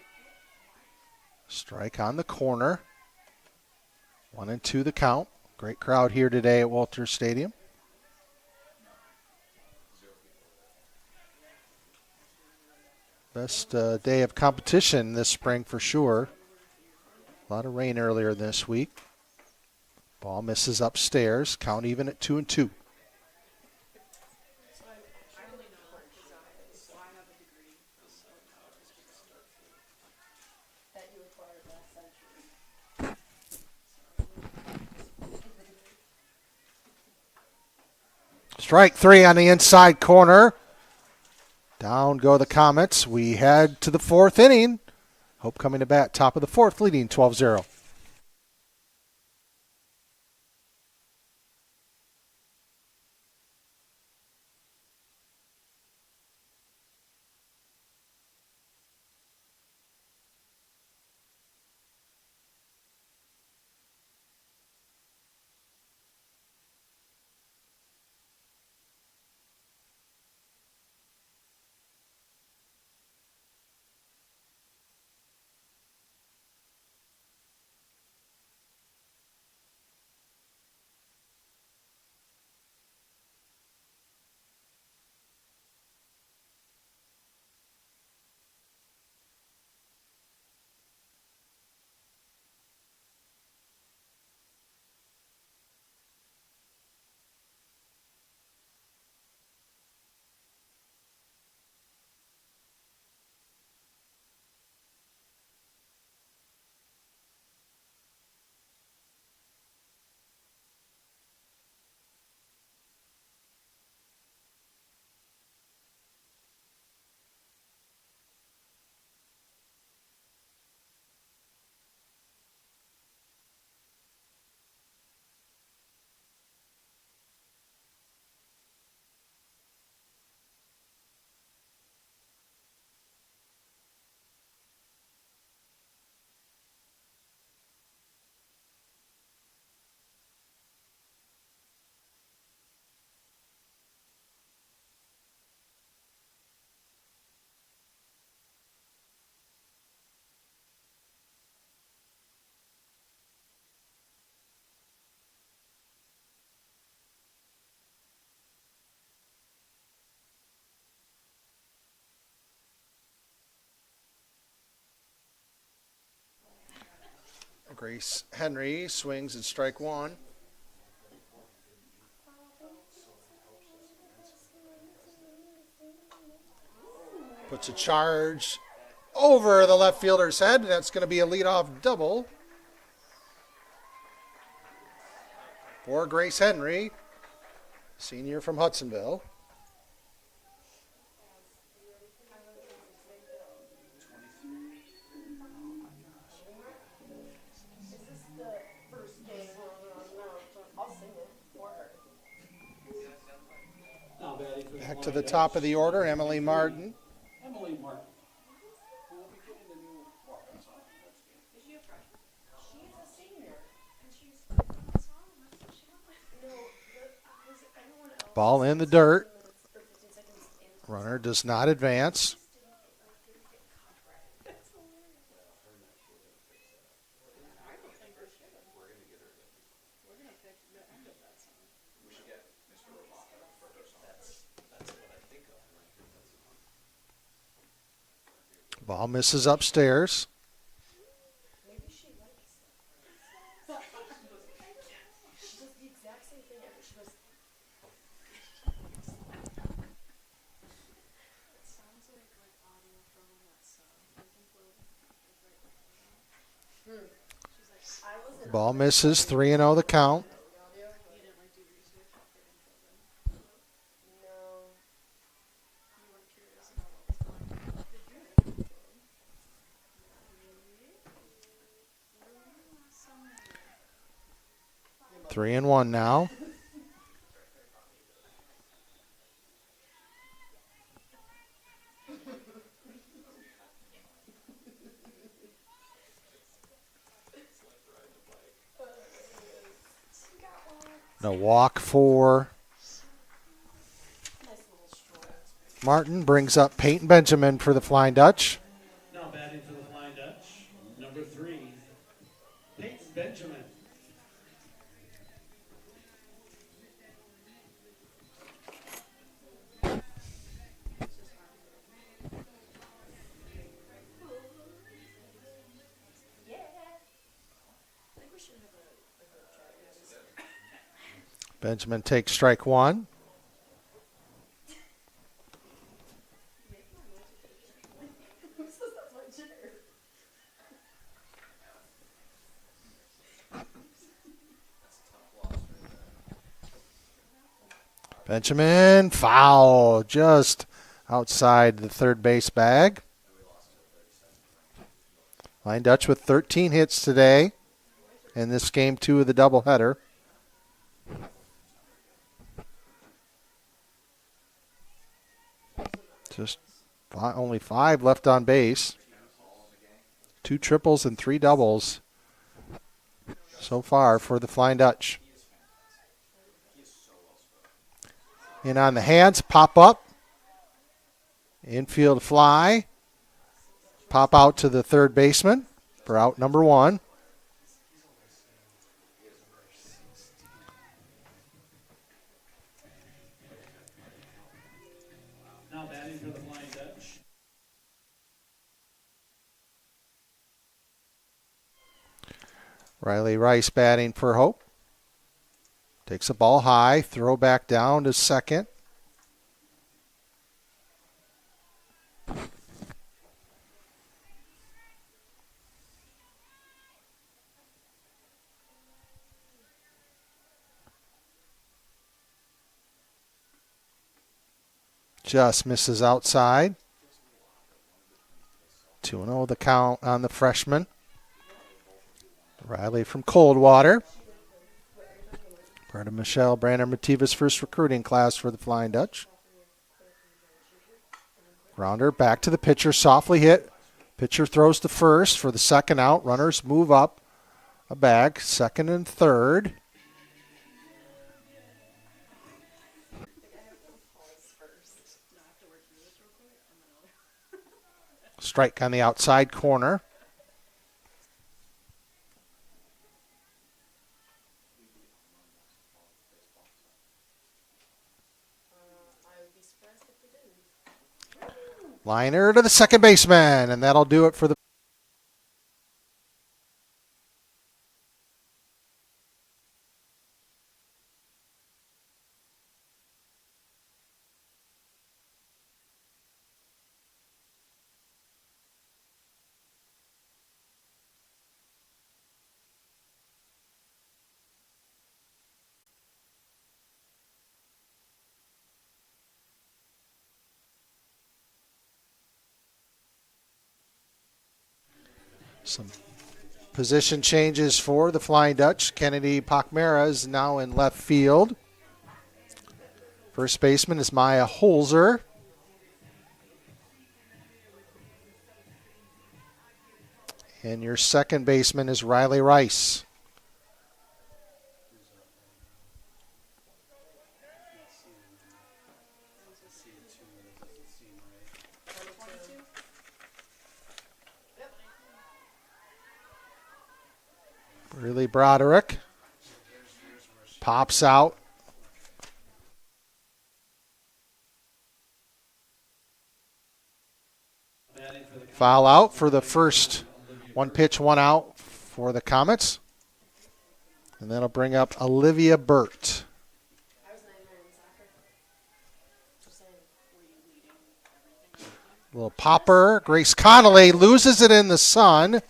Strike on the corner. 1-2 the count. Great crowd here today at Walters Stadium. Best day of competition this spring for sure. A lot of rain earlier this week. Ball misses upstairs. Count even at 2-2. Strike 3 on the inside corner. Down go the Comets. We head to the 4th inning. Hope coming to bat, top of the 4th, leading 12-0. Grace Henry swings at strike one. Puts a charge over the left fielder's head. That's going to be a leadoff double for Grace Henry, senior from Hudsonville. Now batting for the Back to the Flying top Dutch, of the order, Emily Martin. Emily Martin. Who will be getting the new walk-on song next game. Is she a freshman? She's a senior. And she's a song? What's she doing? No, because everyone else. Ball in the dirt. 10 minutes or 15 seconds in. Runner does not advance. That's hilarious. I don't think we should. We're gonna pick the end of that song. Ball misses upstairs. Maybe she likes it. She does the exact same thing every. She goes, It sounds like audio from that song. I think we'll right now. She's like, I wasn't. Ball misses, 3-0 the count. Audio, but you didn't like do research after info then. no. You weren't curious about what was going on. Did you? Song. 3-1 now. The walk for Nice little stroll. Martin brings up Peyton Benjamin for the Flying Dutch. Now batting for the Flying Dutch, number 3, Peyton Benjamin. Yeah. I think we should have a group chat. Benjamin takes strike one. Who says that's my chair? Benjamin, foul, just outside the third base bag. Flying Dutch with 13 hits today in this game 2 of the doubleheader. Just only 5 left on base. 2 triples and 3 doubles so far for the Flying Dutch. In on the hands, pop up. Infield fly. Pop out to the third baseman for out number 1. Now batting for the Flying Dutch, Riley Rice batting for Hope. Takes a ball high, throw back down to second. Just misses outside. 2-0 the count on the freshman. Riley from Coldwater. Part of Michelle Brander-Mativa's first recruiting class for the Flying Dutch. Grounder back to the pitcher, softly hit. Pitcher throws to first for the second out. Runners move up a bag, second and third. Strike on the outside corner. I would be surprised if we didn't. Liner to the second baseman, and that'll do it for the Some position changes for the Flying Dutch. Kennedy Pachmera is now in left field. First baseman is Maya Holzer. And your second baseman is Riley Rice. Really Broderick pops out. Foul out for the first. One pitch, one out for the Comets. And that'll bring up Olivia Burt. Little popper. Grace Connolly loses it in the sun.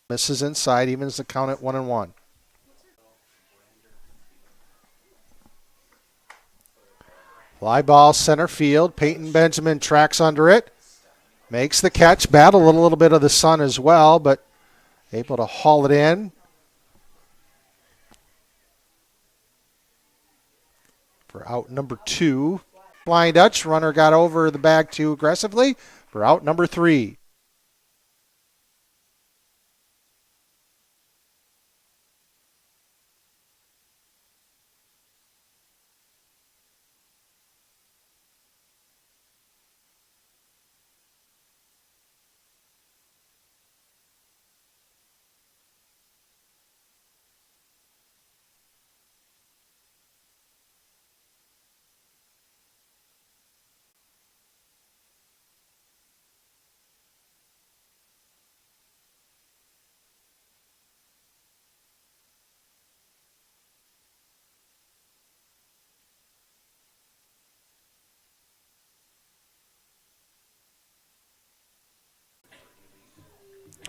Misses inside, evens the count at 1-1. Fly ball center field. Peyton Benjamin tracks under it. Makes the catch. Battled a little bit of the sun as well, but able to haul it in. For out number 2. Flying Dutch. Runner got over the bag too aggressively. For out number 3.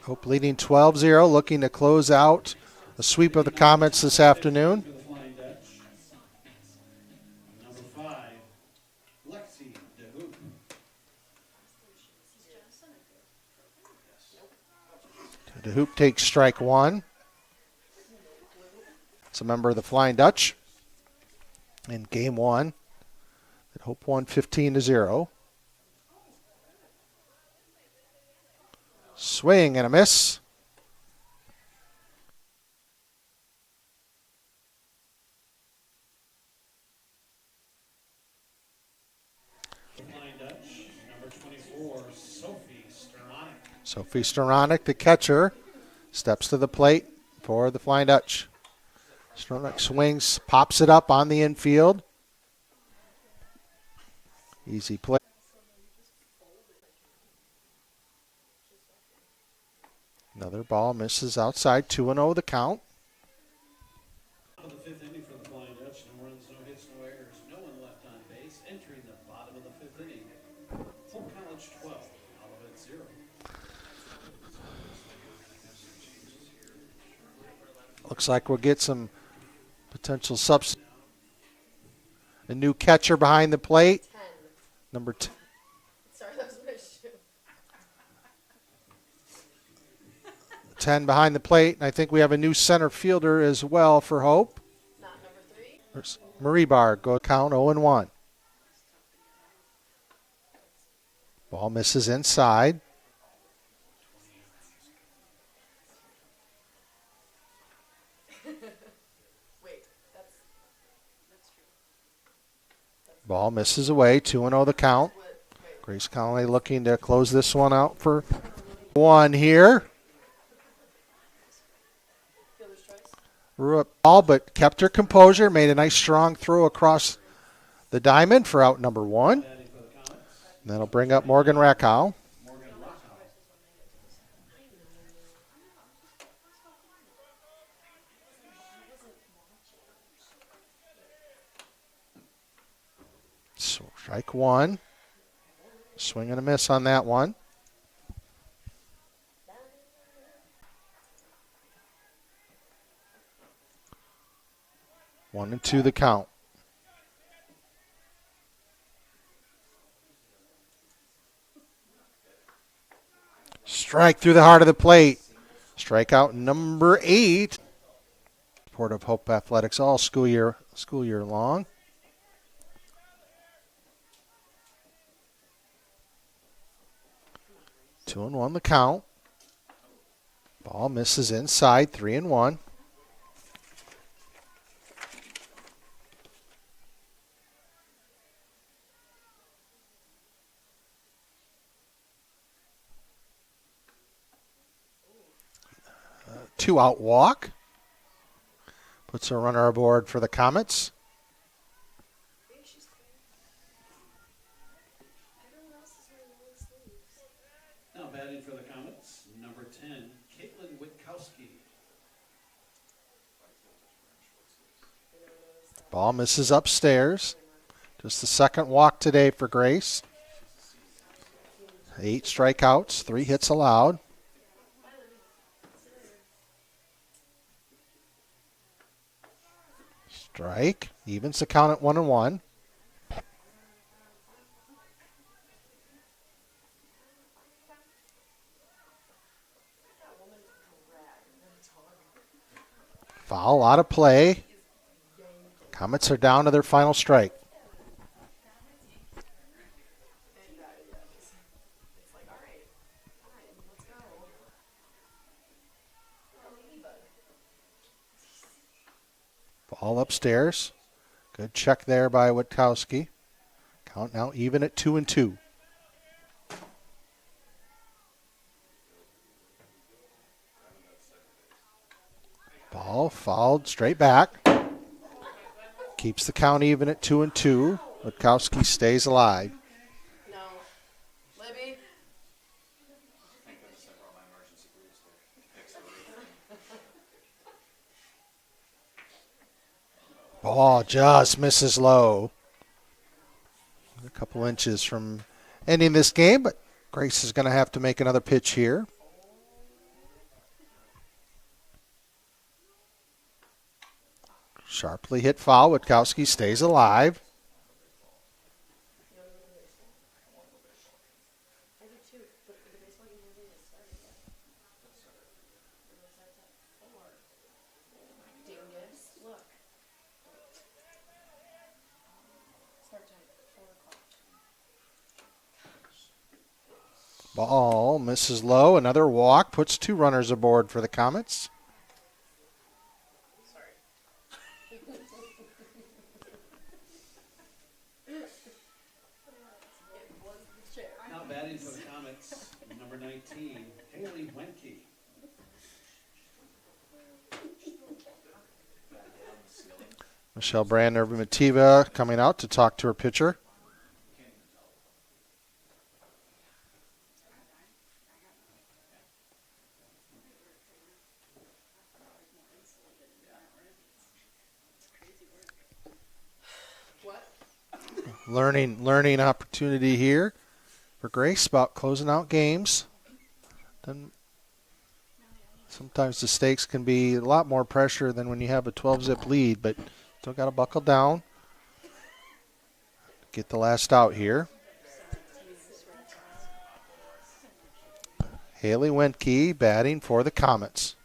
Hope leading 12-0, looking to close out a sweep of the Comets this afternoon. For the Flying Dutch. Number 5, Lexi DeHoop. DeHoop takes strike 1. It's a member of the Flying Dutch in game 1. Hope won 15-0. Swing and a miss. Flying Dutch, number 24, Sophie Steronik. Sophie Steronik, the catcher, steps to the plate for the Flying Dutch. Steronik swings, pops it up on the infield. Easy play. Another ball misses outside. 2-0 the count. Top of the 5th inning for the Flying Dutch. No runs, no hits, no errors, no one left on base. Entering the bottom of the 5th inning, Hope College 12, Olivet 0. Looks like we'll get some potential subs. A new catcher behind the plate. 10. Number 10. Sorry, that was my shoe. 10 behind the plate. And I think we have a new center fielder as well for Hope. Not number 3. There's Marie Bar, go count 0-1. Ball misses inside. Wait, that's Ball misses away. 2-0 the count. what. Wait. Grace Connolly looking to close this one out for 1 here. Fielder's choice. Threw up ball, but kept her composure. Made a nice strong throw across the diamond for out number 1. Batting for the Comets, And that'll bring up Morgan Rackow. Morgan Rockow. Strike 1. Swing and a miss on that one. One and 2 the count. Strike through the heart of the plate. Strikeout number 8. Support of Hope Athletics all school year long. Two and one the count. Ball misses inside, 3-1. Two out walk. Puts a runner aboard for the Comets. Now batting for the Comets, number 10, Caitlin Witkowski. Ball misses upstairs. Just the second walk today for Grace. 8 strikeouts, 3 hits allowed. Strike. Evens the count at 1-1. Foul, out of play. Comets are down to their final strike. Ball upstairs. Good check there by Witkowski. Count now even at 2-2. Ball fouled straight back. Keeps the count even at 2-2. Witkowski stays alive. No. Libby? Ball just misses low. A couple inches from ending this game, but Grace is going to have to make another pitch here. Sharply hit foul. Witkowski stays alive. Ball misses low. Another walk puts 2 runners aboard for the Comets. Now batting for the Comets, number 19, Haley Wenke. Michelle Brandner Mativa coming out to talk to her pitcher. Learning opportunity here for Grace about closing out games. Then sometimes the stakes can be a lot more pressure than when you have a 12-zip lead, but still got to buckle down. Get the last out here. Haley Wenke batting for the Comets.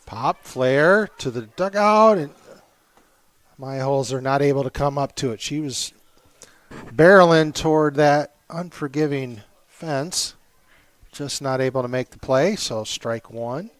Pop, flare to the dugout, and Mia are not able to come up to it. She was barreling toward that unforgiving fence, just not able to make the play, so strike 1.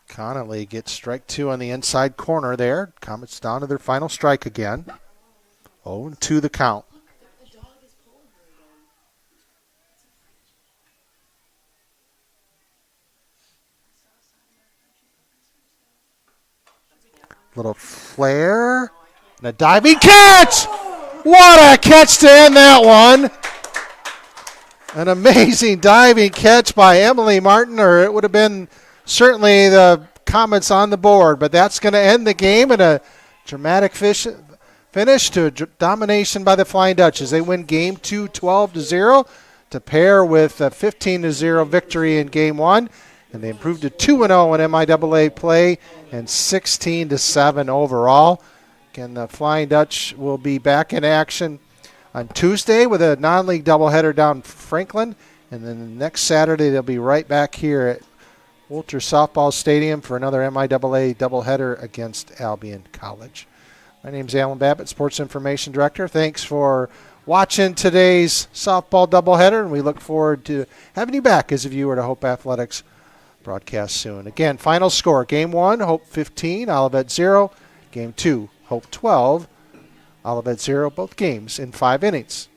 Connolly gets strike 2 on the inside corner there. Comets down to their final strike again. 0-2 the count. Little flare and a diving catch. What a catch to end that one. An amazing diving catch by Emily Martin, or it would have been certainly the comments on the board, but that's going to end the game in a dramatic finish to domination by the Flying Dutchess. They win game 2 12-0 to pair with a 15-0 victory in game 1, and they improved to 2-0 in MIAA play and 16-7 overall. Again, the Flying Dutch will be back in action on Tuesday with a non-league doubleheader down in Franklin, and then next Saturday they'll be right back here at Wolter Softball Stadium for another MIAA doubleheader against Albion College. My name's Alan Babbitt, Sports Information Director. Thanks for watching today's softball doubleheader, and we look forward to having you back as a viewer to Hope Athletics broadcast soon. Again, final score, Game 1, Hope 15, Olivet 0. Game 2, Hope 12, Olivet 0, both games in 5 innings.